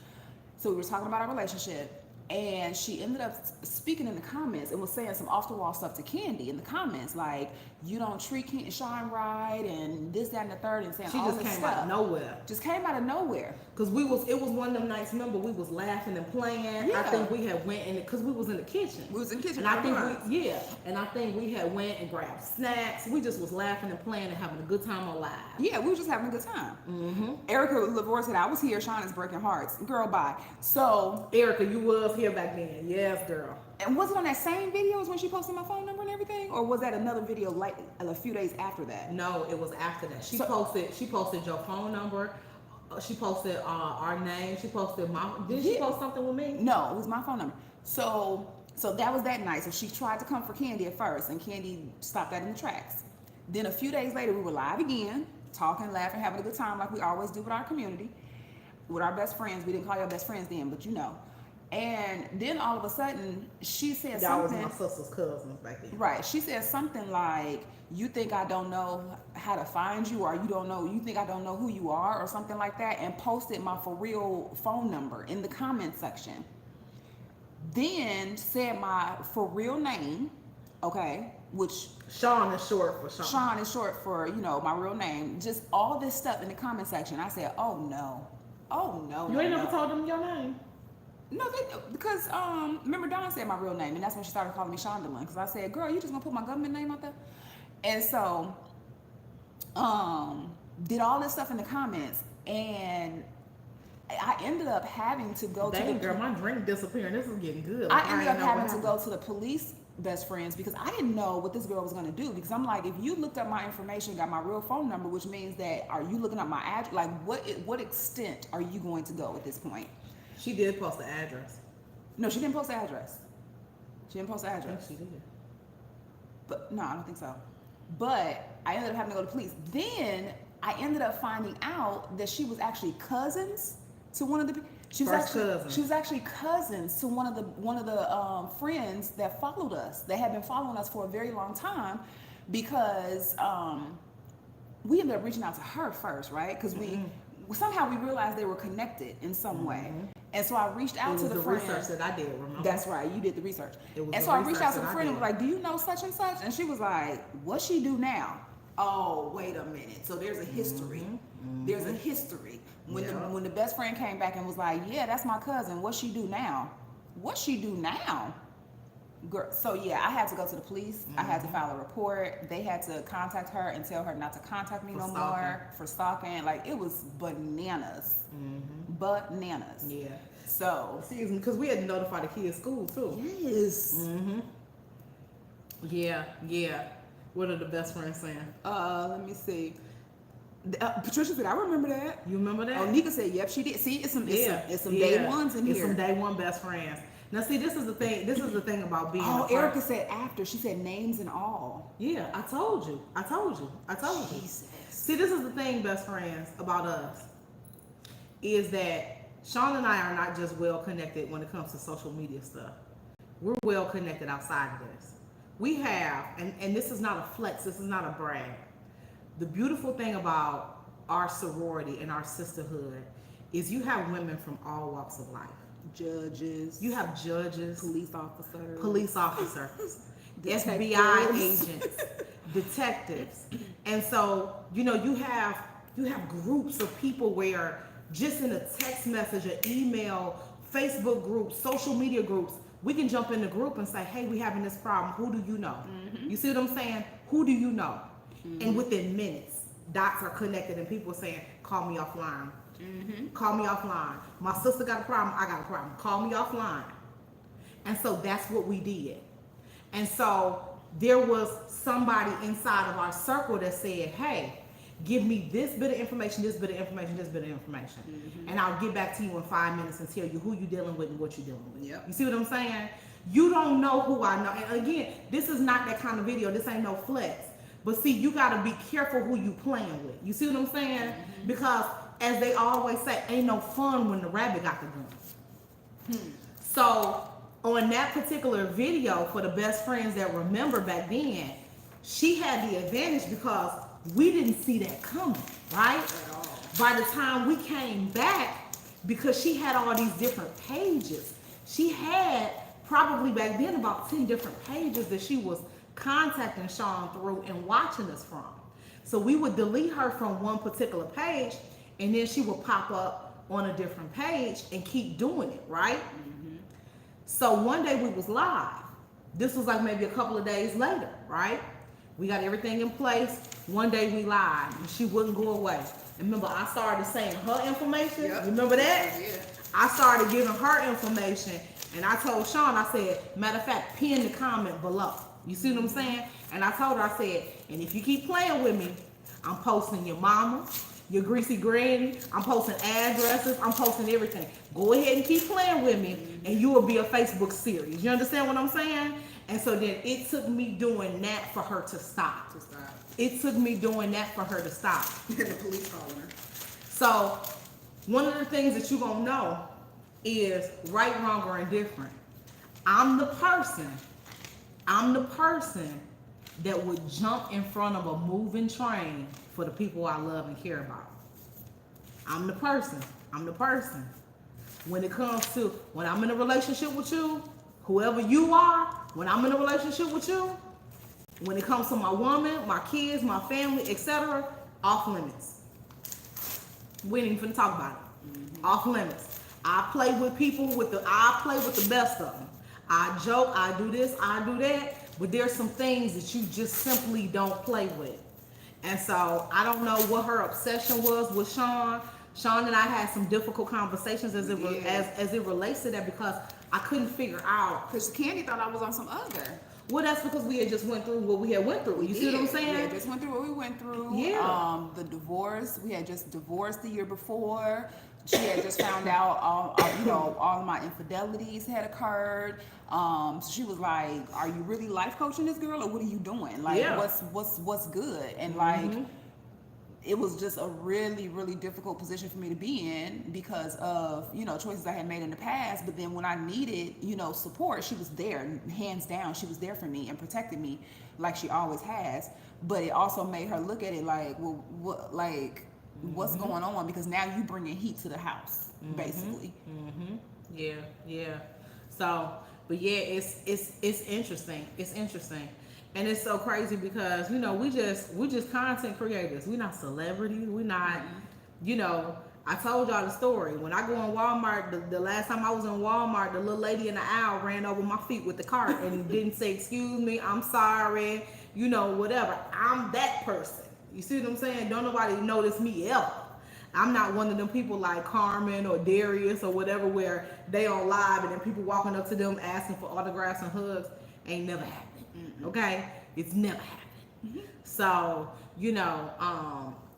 So we were talking about our relationship, and she ended up speaking in the comments and was saying some off the wall stuff to Candy in the comments, like, you don't treat Sean right, and this, that, and the third, and saying all this stuff. She just came out of nowhere. Just came out of nowhere. Cause it was one of them nights. Remember, we was laughing and playing. Yeah. I think we had went in it, cause we was in the kitchen. We was in the kitchen. And I think we had went and grabbed snacks. We just was laughing and playing and having a good time on live. Yeah, we were just having a good time. Mm-hmm. Erica Lavore said, I was here. Sean is breaking hearts. Girl, bye. So Erica, you was here back then. Yes, girl. And was it on that same video as when she posted my phone number and everything, or was that another video like a few days after that? No, it was after that. She posted your phone number. She posted our name. She posted Did she post something with me? No, it was my phone number. So that was that night. So she tried to come for Candy at first, and Candy stopped that in the tracks. Then a few days later, we were live again, talking, laughing, having a good time like we always do with our community, with our best friends. We didn't call your best friends then, but you know. And then all of a sudden, she said something. Y'all was my sister's cousins back then. Right. She said something like, you think I don't know how to find you, or you think I don't know who you are, or something like that, and posted my for real phone number in the comment section. Then said my for real name, okay, which Sean is short for Sean. Sean is short for, you know, my real name. Just all this stuff in the comment section. I said, oh no. You ain't never told them your name? No, because remember Dawn said my real name, and that's when she started calling me Shondelyn, because I said, girl, you just gonna put my government name out there? And so did all this stuff in the comments, and I ended up having to go to the girl, my drink disappearing. This is getting good. I ended up having to go to the police best friends, because I didn't know what this girl was gonna do, because I'm like, if you looked up my information, got my real phone number, which means that, are you looking up my address? Like, what extent are you going to go at this point? She did post the address. No, she didn't post the address. She didn't post the address. She did. But no, I don't think so. But I ended up having to go to police. Then I ended up finding out that she was actually cousins to one of the. She was actually cousins to one of the friends that followed us. They had been following us for a very long time, because we ended up reaching out to her first, right? Because somehow we realized they were connected in some way. And so I reached out to the friend. It was the research that I did, remember? That's right, you did the research. And so I reached out to the friend and was like, do you know such and such? And she was like, what's she do now? Oh, wait a minute. So there's a history. There's a history. When the best friend came back and was like, yeah, that's my cousin. What's she do now? What's she do now? Girl, so yeah, I had to go to the police. I had to file a report. They had to contact her and tell her not to contact me no more for stalking. Like, it was bananas. Bananas. Yeah. So because we had to notify the kids' school too. Yes. Yeah. What are the best friends saying? Let me see. Patricia said, I remember that. You remember that? Oh, Nika said, yep, she did. See, it's some day ones in here. It's some day one best friends. Now, see, this is the thing about being. Oh, Erica said after. She said names and all. Yeah, I told you. Jesus. See, this is the thing, best friends, about us, is that Sean and I are not just well connected when it comes to social media stuff. We're well connected outside of this. We have, and this is not a flex, this is not a brag. The beautiful thing about our sorority and our sisterhood is you have women from all walks of life. Judges. You have judges. Police officers. FBI agents. Detectives. And so, you know, you have groups of people where just in a text message, an email, Facebook groups, social media groups, we can jump in the group and say, hey, we having this problem. Who do you know? You see what I'm saying? Who do you know? And within minutes, dots are connected and people are saying, call me offline. Call me offline. My sister got a problem. I got a problem. Call me offline. And so that's what we did. And so there was somebody inside of our circle that said, hey, give me this bit of information, this bit of information, this bit of information. And I'll get back to you in 5 minutes and tell you who you're dealing with and what you're dealing with. Yep. You see what I'm saying? You don't know who I know. And again, this is not that kind of video. This ain't no flex. But see, you gotta be careful who you playing with. You see what I'm saying? Because as they always say, ain't no fun when the rabbit got the gun. So on that particular video, for the best friends that remember back then, she had the advantage because we didn't see that coming, right? By the time we came back, because she had all these different pages, she had probably back then about 10 different pages that she was contacting Sean through and watching us from. So we would delete her from one particular page, and then she would pop up on a different page and keep doing it, right? So one day we was live. This was like maybe a couple of days later, right? We got everything in place. One day we live, and she wouldn't go away. And remember, I started saying her information. Yep. Remember that? Yeah. I started giving her information, and I told Sean, I said, matter of fact, pin the comment below. You see what I'm saying? And I told her, I said, and if you keep playing with me, I'm posting your mama, your greasy granny, I'm posting addresses, I'm posting everything. Go ahead and keep playing with me, and you will be a Facebook series. You understand what I'm saying? And so then it took me doing that for her to stop. It took me doing that for her to stop. And the police calling her. So one of the things that you're going to know is right, wrong, or indifferent. I'm the person that would jump in front of a moving train for the people I love and care about. I'm the person. When it comes to, when I'm in a relationship with you, whoever you are, when I'm in a relationship with you, when it comes to my woman, my kids, my family, etc., off limits. We ain't even finna talk about it. Off limits. I play with people I play with the best of them. I joke, I do this, I do that, but there's some things that you just simply don't play with. And so I don't know what her obsession was with Sean. Sean and I had some difficult conversations as it relates to that, because I couldn't figure out. Because Candy thought I was on some other. Well, that's because we had just went through what we had went through. You see what I'm saying? We had just went through what we went through. Yeah. The divorce. We had just divorced the year before. She had just found out all of my infidelities had occurred. So she was like, "Are you really life coaching this girl, or what are you doing? Like, what's good?" And like, it was just a really, really difficult position for me to be in because of, choices I had made in the past. But then when I needed, support, she was there, hands down. She was there for me and protected me like she always has. But it also made her look at it like, well, what's going on? Because now you bringing heat to the house, basically. Yeah. So, but yeah, it's interesting. It's interesting. And it's so crazy because, we just content creators. We're not celebrities. We're not, I told y'all the story. When I go in Walmart, the last time I was in Walmart, the little lady in the aisle ran over my feet with the cart and didn't say, "Excuse me, I'm sorry," whatever. I'm that person. You see what I'm saying? Don't nobody notice me ever. I'm not one of them people like Carmen or Darius or whatever, where they on live and then people walking up to them asking for autographs and hugs. Ain't never happened. Okay, it's never happened. So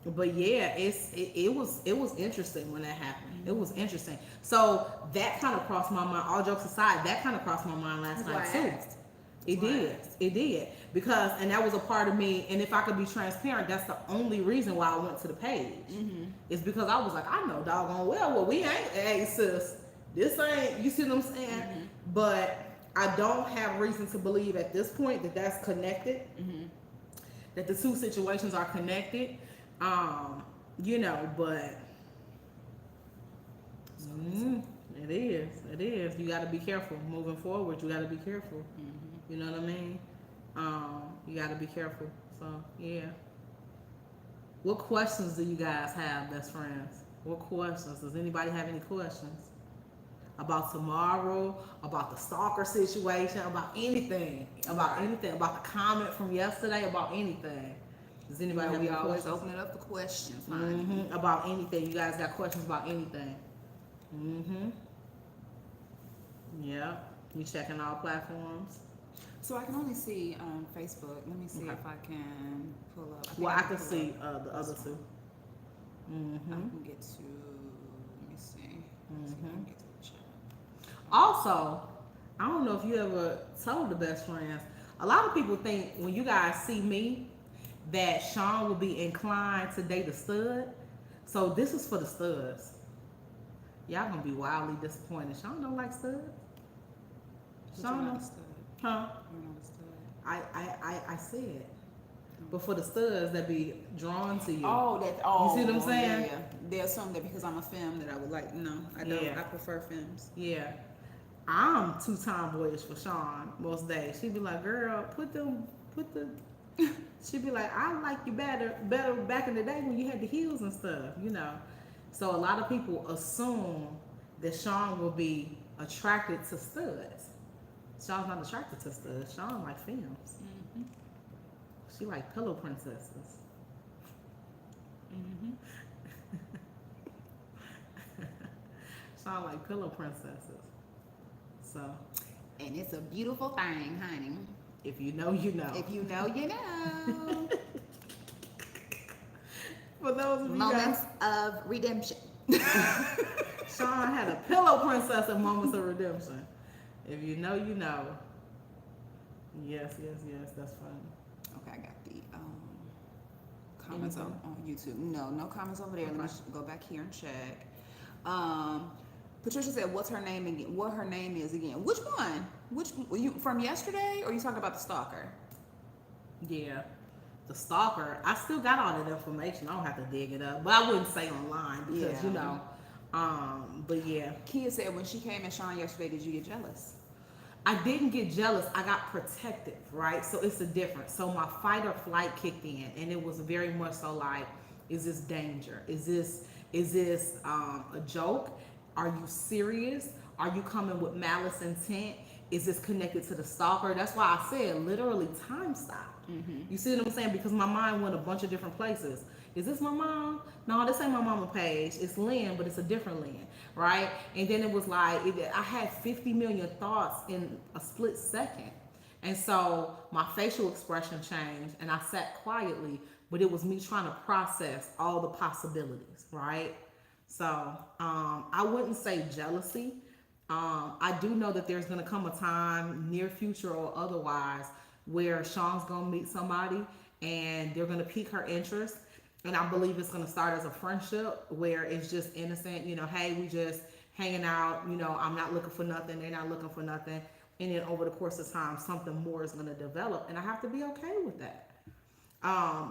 but yeah, it was interesting when that happened. It was interesting. So that kind of crossed my mind. All jokes aside, that kind of crossed my mind last night too. It did because, and that was a part of me. And if I could be transparent, that's the only reason why I went to the page. Is because I was like, I know doggone well we ain't. Hey sis, this ain't. You see what I'm saying? But I don't have reason to believe at this point that that's connected, that the two situations are connected, but it is. You got to be careful moving forward. You got to be careful. You know what I mean? You got to be careful. So, yeah. What questions do you guys have, best friends? What questions? Does anybody have any questions? About tomorrow, about the stalker situation, about anything, about the comment from yesterday, about anything. Does anybody have any always questions? open it up for questions. About anything. You guys got questions about anything? Yeah. You checking all platforms? So I can only see Facebook. Let me see if I can pull up. I can see the other two. I can get to. Let me see. See if I can get to the chat. Also, I don't know if you ever told the best friends, a lot of people think when you guys see me that Sean will be inclined to date a stud. So this is for the studs. Y'all gonna be wildly disappointed. Sean don't like studs. Sean don't. Huh? You're not a stud. I said. But for the studs that be drawn to you. Oh, that. Oh, you see what I'm saying? Yeah. They assume that because I'm a femme that I would like. No, I don't. Yeah. I prefer femmes. Yeah. I'm too tomboyish for Sean most days. She'd be like, girl, put the she'd be like, I like you better back in the day when you had the heels and stuff, you know. So a lot of people assume that Sean will be attracted to studs. Sean's not attracted to studs. Sean like femmes. Mm-hmm. She like pillow princesses. Mm-hmm. Sean like pillow princesses. So, And it's a beautiful thing, honey. if you know, you know. If you know, you know. For those of you Moments guys, of redemption. Sean had a pillow princess at moments of redemption. If you know, you know. Yes, that's funny. Okay, I got the comments on YouTube. No comments over there. Let me go back here and check. Patricia said, "What's her name again? What her name is again? Which one? Which you from yesterday? Or you talking about the stalker?" Yeah. The stalker, I still got all that information. I don't have to dig it up. But I wouldn't say online because, Yeah. you know. But yeah. Kia said, when she came at Sean yesterday, did you get jealous? I didn't get jealous. I got protective, right? So it's a difference. So my fight or flight kicked in, and it was very much so like, is this danger? Is this a joke? Are you serious? Are you coming with malice intent? Is this connected to the stalker? That's why I said literally time stop. Mm-hmm. You see what I'm saying? Because my mind went a bunch of different places. Is this my mom? No, this ain't my mama page. It's Lynn, but it's a different Lynn, right? And then it was like, I had 50 million thoughts in a split second. And so my facial expression changed and I sat quietly, but it was me trying to process all the possibilities, right? So I wouldn't say jealousy. I do know that there's going to come a time, near future or otherwise, where Sean's going to meet somebody and they're going to pique her interest. And I believe it's going to start as a friendship where it's just innocent, you know, hey, we just hanging out, you know, I'm not looking for nothing, they're not looking for nothing. And then over the course of time, something more is going to develop. And I have to be okay with that.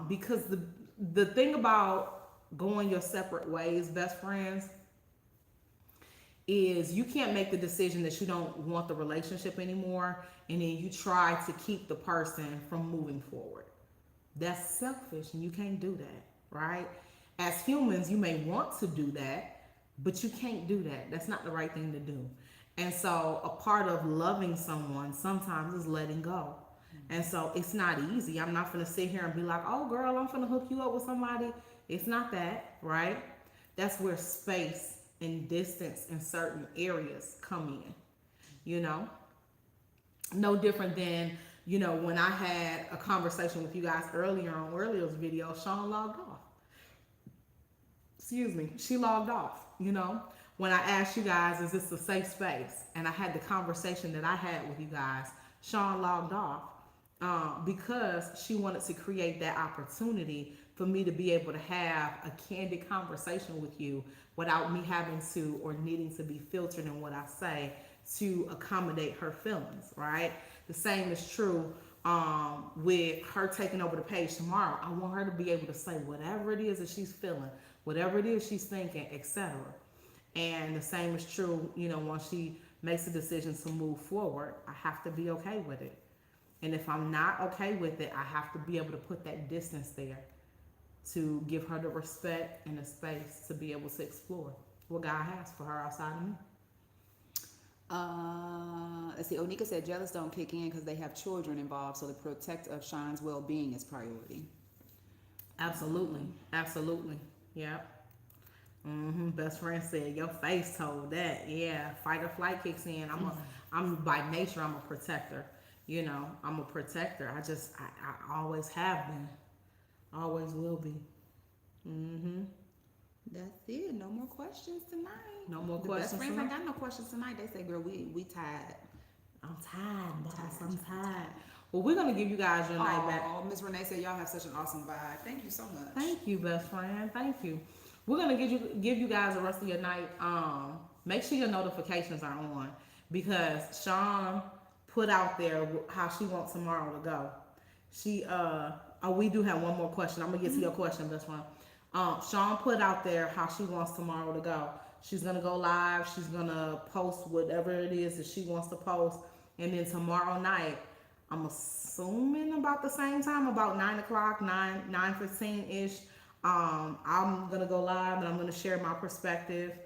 Because the thing about going your separate ways, best friends, is you can't make the decision that you don't want the relationship anymore and then you try to keep the person from moving forward. That's selfish and you can't do that, right? As humans, you may want to do that, but you can't do that. That's not the right thing to do. And so a part of loving someone sometimes is letting go. And so it's not easy. I'm not going to sit here and be like, oh girl, I'm going to hook you up with somebody. It's not that, right? That's where space and distance in certain areas come in, you know? No different than, you know, when I had a conversation with you guys earlier on earlier's video, Sean logged off. Excuse me, she logged off, you know? When I asked you guys, is this a safe space? And I had the conversation that I had with you guys, Sean logged off because she wanted to create that opportunity for me to be able to have a candid conversation with you without me having to or needing to be filtered in what I say to accommodate her feelings, right? The same is true with her taking over the page tomorrow. I want her to be able to say whatever it is that she's feeling, whatever it is she's thinking, etc. And the same is true, you know, once she makes a decision to move forward, I have to be okay with it. And if I'm not okay with it, I have to be able to put that distance there to give her the respect and the space to be able to explore what God has for her outside of me. Let's see, Onika said jealous don't kick in because they have children involved, so the protect of Sean's well-being is priority. Absolutely. Yeah. Best friend said your face told that. Yeah, fight or flight kicks in. I'm by nature I'm a protector. You know, I'm a protector. I always have been. Always will be. That's it. No more questions tonight. No more the questions best friends tonight? ain't got no questions tonight. They say, girl, we tired. I'm tired, boss. I'm tired. Well, we're gonna give you guys your night back. Oh, Miss Renee said y'all have such an awesome vibe. Thank you so much. Thank you, best friend. Thank you. We're gonna give you guys the rest of your night. Make sure your notifications are on because Sean put out there how she wants tomorrow to go. She we do have one more question. I'm gonna get to your question, best friend. Sean put out there how she wants tomorrow to go. She's gonna go live. She's gonna post whatever it is that she wants to post, and then tomorrow night, I'm assuming about the same time, about 9:00, 9:15 ish. I'm gonna go live and I'm gonna share my perspective.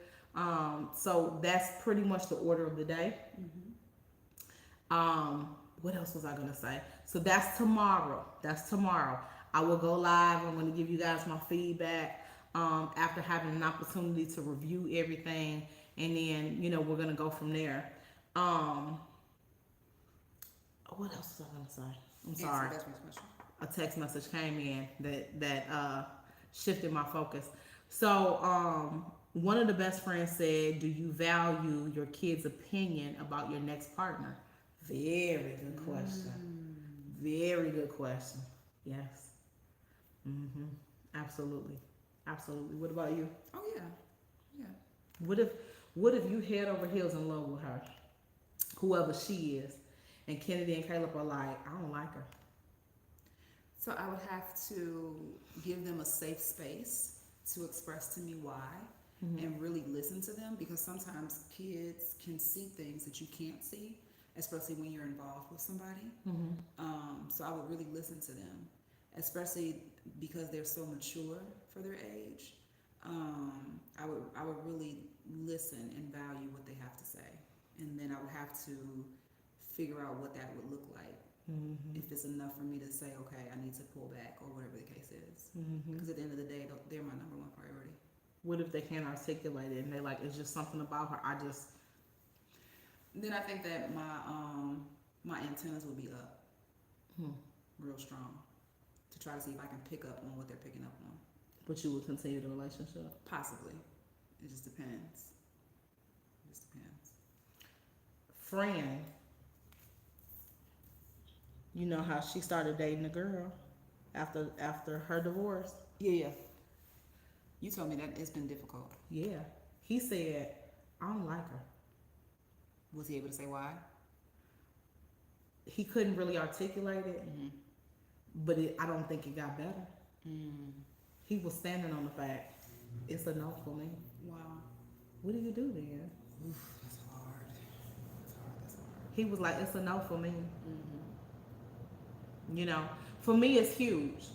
So that's pretty much the order of the day. What else was I gonna say? So that's tomorrow. That's tomorrow. I will go live. I'm gonna give you guys my feedback after having an opportunity to review everything, and then we're gonna go from there. What else was I gonna say? I'm sorry. A text message came in that shifted my focus. So one of the best friends said, "Do you value your kid's opinion about your next partner?" Very good question. Very good question. Yes. Absolutely. Absolutely. What about you? Oh yeah. Yeah. What if you head over heels in love with her, whoever she is, and Kennedy and Caleb are like, "I don't like her"? So I would have to give them a safe space to express to me why, and really listen to them, because sometimes kids can see things that you can't see, especially when you're involved with somebody. So I would really listen to them, especially because they're so mature for their age. I would really listen and value what they have to say, and then I would have to figure out what that would look like. If it's enough for me to say, okay, I need to pull back, or whatever the case is. Because at the end of the day, they're my number one priority. What if they can't articulate it and they're like, it's just something about her? Then I think that my antennas will be up real strong to try to see if I can pick up on what they're picking up on. But you would continue the relationship? Possibly. It just depends. Friend, you know how she started dating a girl after her divorce? Yeah. You told me that it's been difficult. Yeah. He said, "I don't like her." Was he able to say why? He couldn't really articulate it, but I don't think it got better. He was standing on the fact, it's a no for me. Wow. What do you do then? Oof, that's hard. That's hard. He was like, it's a no for me. For me, it's huge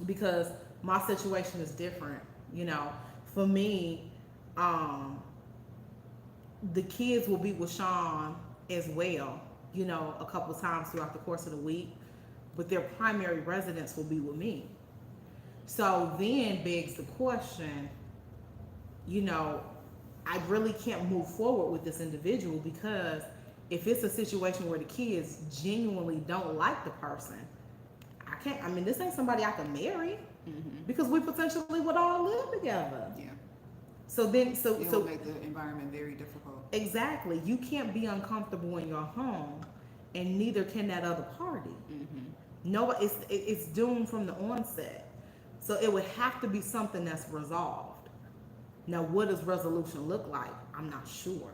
because my situation is different. For me, the kids will be with Sean as well, a couple of times throughout the course of the week, but their primary residence will be with me. So then begs the question, I really can't move forward with this individual, because if it's a situation where the kids genuinely don't like the person, I can't. I mean, this ain't somebody I can marry, because we potentially would all live together. Yeah. So then, it will make the environment very difficult. Exactly. You can't be uncomfortable in your home, and neither can that other party. No, it's doomed from the onset. So it would have to be something that's resolved. Now, what does resolution look like? I'm not sure.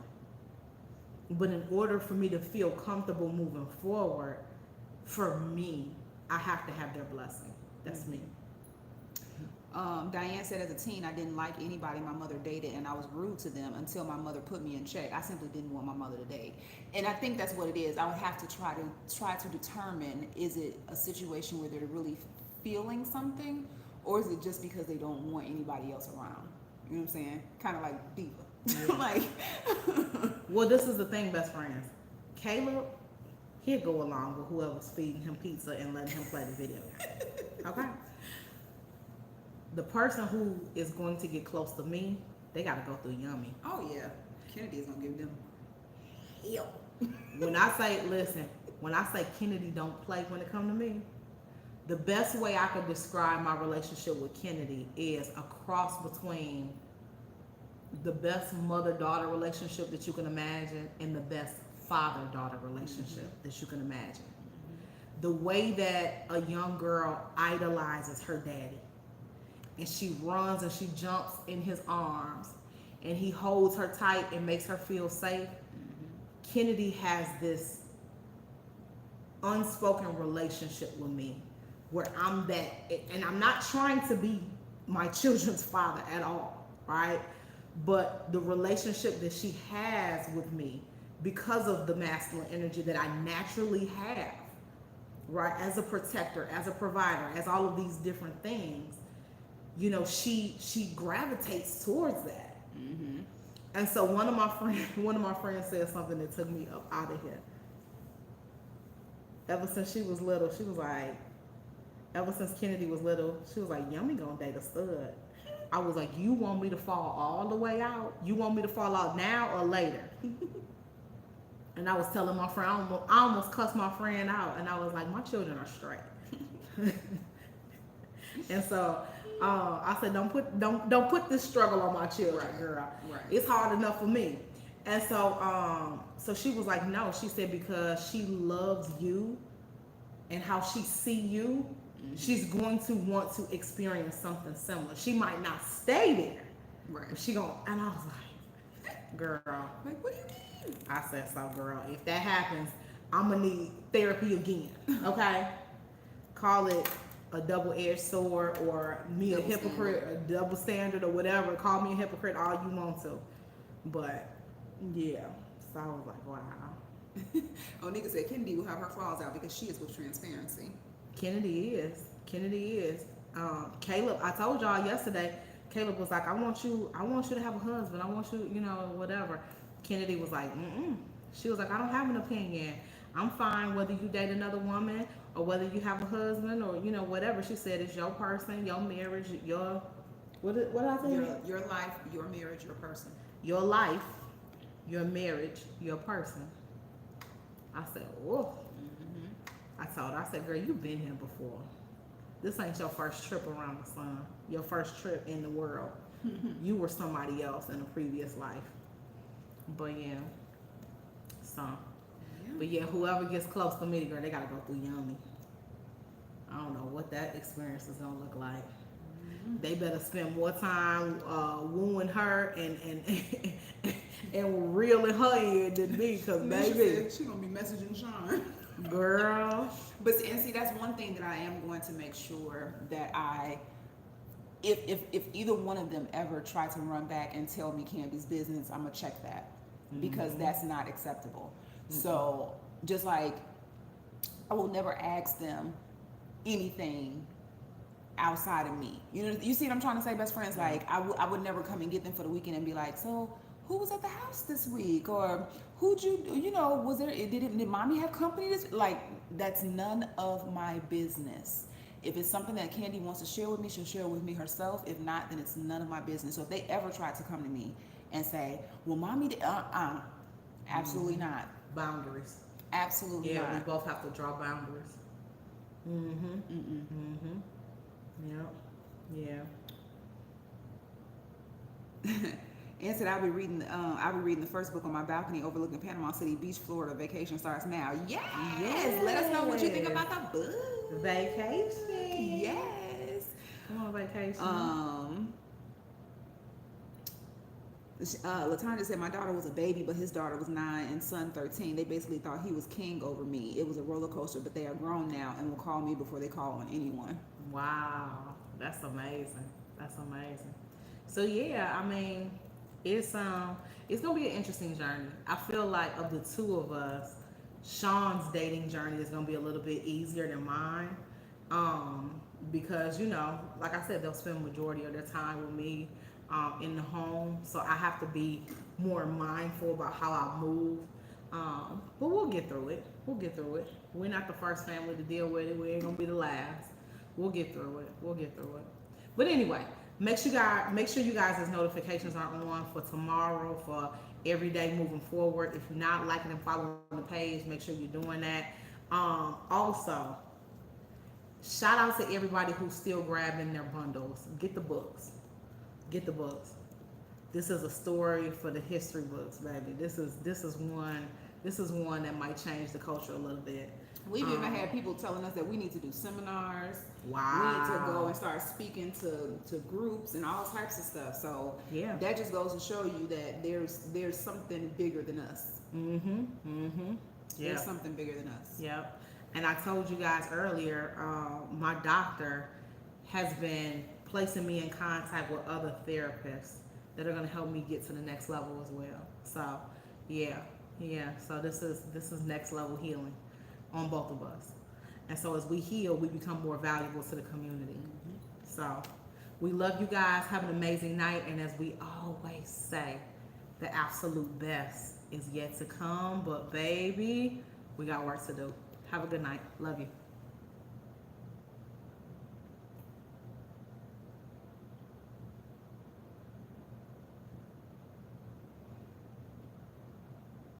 But in order for me to feel comfortable moving forward, for me, I have to have their blessing. That's me. Diane said, as a teen, I didn't like anybody my mother dated, and I was rude to them until my mother put me in check. I simply didn't want my mother to date. And I think that's what it is. I would have to try to determine, is it a situation where they're really feeling something, or is it just because they don't want anybody else around? You know what I'm saying? Kind of like diva. Yeah. Well, this is the thing, best friends. Caleb, he'll go along with whoever's feeding him pizza and letting him play the video game. Okay? The person who is going to get close to me, they got to go through Yummy. Oh, yeah. Kennedy is going to give them hell. When I say Kennedy don't play when it comes to me, the best way I could describe my relationship with Kennedy is a cross between the best mother-daughter relationship that you can imagine and the best father-daughter relationship that you can imagine. the way that a young girl idolizes her daddy, and she runs and she jumps in his arms, and he holds her tight and makes her feel safe. Kennedy has this unspoken relationship with me where I'm that, and I'm not trying to be my children's father at all, right? But the relationship that she has with me, because of the masculine energy that I naturally have, right, as a protector, as a provider, as all of these different things, you know, she gravitates towards that. And so one of my friends said something that took me up out of here. Ever since she was little, she was like, ever since Kennedy was little, she was like, Yummy gonna date a stud. I was like, you want me to fall all the way out? You want me to fall out now or later? And I was telling my friend, I almost cussed my friend out, and I was like, my children are straight. And so I said, don't put this struggle on my children, girl. Right. It's hard enough for me. And so so she was like, no. She said because she loves you and how she see you, she's going to want to experience something similar. She might not stay there, Right. but she gonna. And I was like, girl, Like, what do you mean? I said, so girl, if that happens, I'm gonna need therapy again. Okay, call it a double-edged sword, or me a hypocrite, a double standard, or whatever. Call me a hypocrite all you want to, but yeah. So I was like, wow. Onika said Kennedy will have her claws out because she is with transparency. Kennedy is. Caleb, I told y'all yesterday. Caleb was like, I want you to have a husband. I want you, you know, whatever. Kennedy was like, She was like, I don't have an opinion. I'm fine whether you date another woman or whether you have a husband or, you know, whatever. She said it's your person, your marriage, your, what did I say? Your life, your marriage, your person. Your life, your marriage, your person. I said, whoa. I told her, I said, girl, you've been here before. This ain't your first trip around the sun. Your first trip in the world. You were somebody else in a previous life. But yeah. So. But yeah, whoever gets close to me, girl, they gotta go through Yummy. I don't know what that experience is gonna look like. They better spend more time wooing her and reeling her in than me, cause baby, she gonna be messaging Sean. Girl. But and see, that's one thing that I am going to make sure that if either one of them ever try to run back and tell me Candy's business, I'm gonna check that, because that's not acceptable. So just like I will never ask them anything outside of me. You know, you see what I'm trying to say, best friends? Like I would never come and get them for the weekend and be like, so who was at the house this week? Or who'd you know, was there, did mommy have company this? Like, that's none of my business. If it's something that Candy wants to share with me, she'll share with me herself. If not, then it's none of my business. So if they ever try to come to me and say, well, mommy did, absolutely not. Boundaries. Absolutely not. Yeah, we both have to draw boundaries. Yeah. Ann said, I'll be reading the first book on my balcony overlooking Panama City Beach, Florida. Vacation starts now. Yes. Let us know what you think about the book. Vacation. Yes. Come on, vacation. Latanya said, my daughter was a baby, but his daughter was 9 and son 13. They basically thought he was king over me. It was a roller coaster, but they are grown now and will call me before they call on anyone. Wow. That's amazing. So yeah, I mean, it's gonna be an interesting journey. I feel like of the two of us, Sean's dating journey is gonna be a little bit easier than mine. Because, you know, like I said, they'll spend the majority of their time with me in the home, so I have to be more mindful about how I move. But we'll get through it. We're not the first family to deal with it. We ain't gonna be the last. We'll get through it. But anyway, make sure you guys' notifications are on for tomorrow, for every day moving forward. If you're not liking and following the page, make sure you're doing that. Also, shout out to everybody who's still grabbing their bundles. Get the books. This is a story for the history books, baby. This is one that might change the culture a little bit. We've even had people telling us that we need to do seminars. Wow. We need to go and start speaking to groups and all types of stuff. So yeah, that just goes to show you that there's something bigger than us. Mm-hmm. Mm-hmm. There's something bigger than us. Yep. And I told you guys earlier, my doctor has been placing me in contact with other therapists that are going to help me get to the next level as well. So, yeah. So this is next level healing on both of us. And so as we heal, we become more valuable to the community. Mm-hmm. So we love you guys. Have an amazing night. And as we always say, the absolute best is yet to come. But baby, we got work to do. Have a good night. Love you.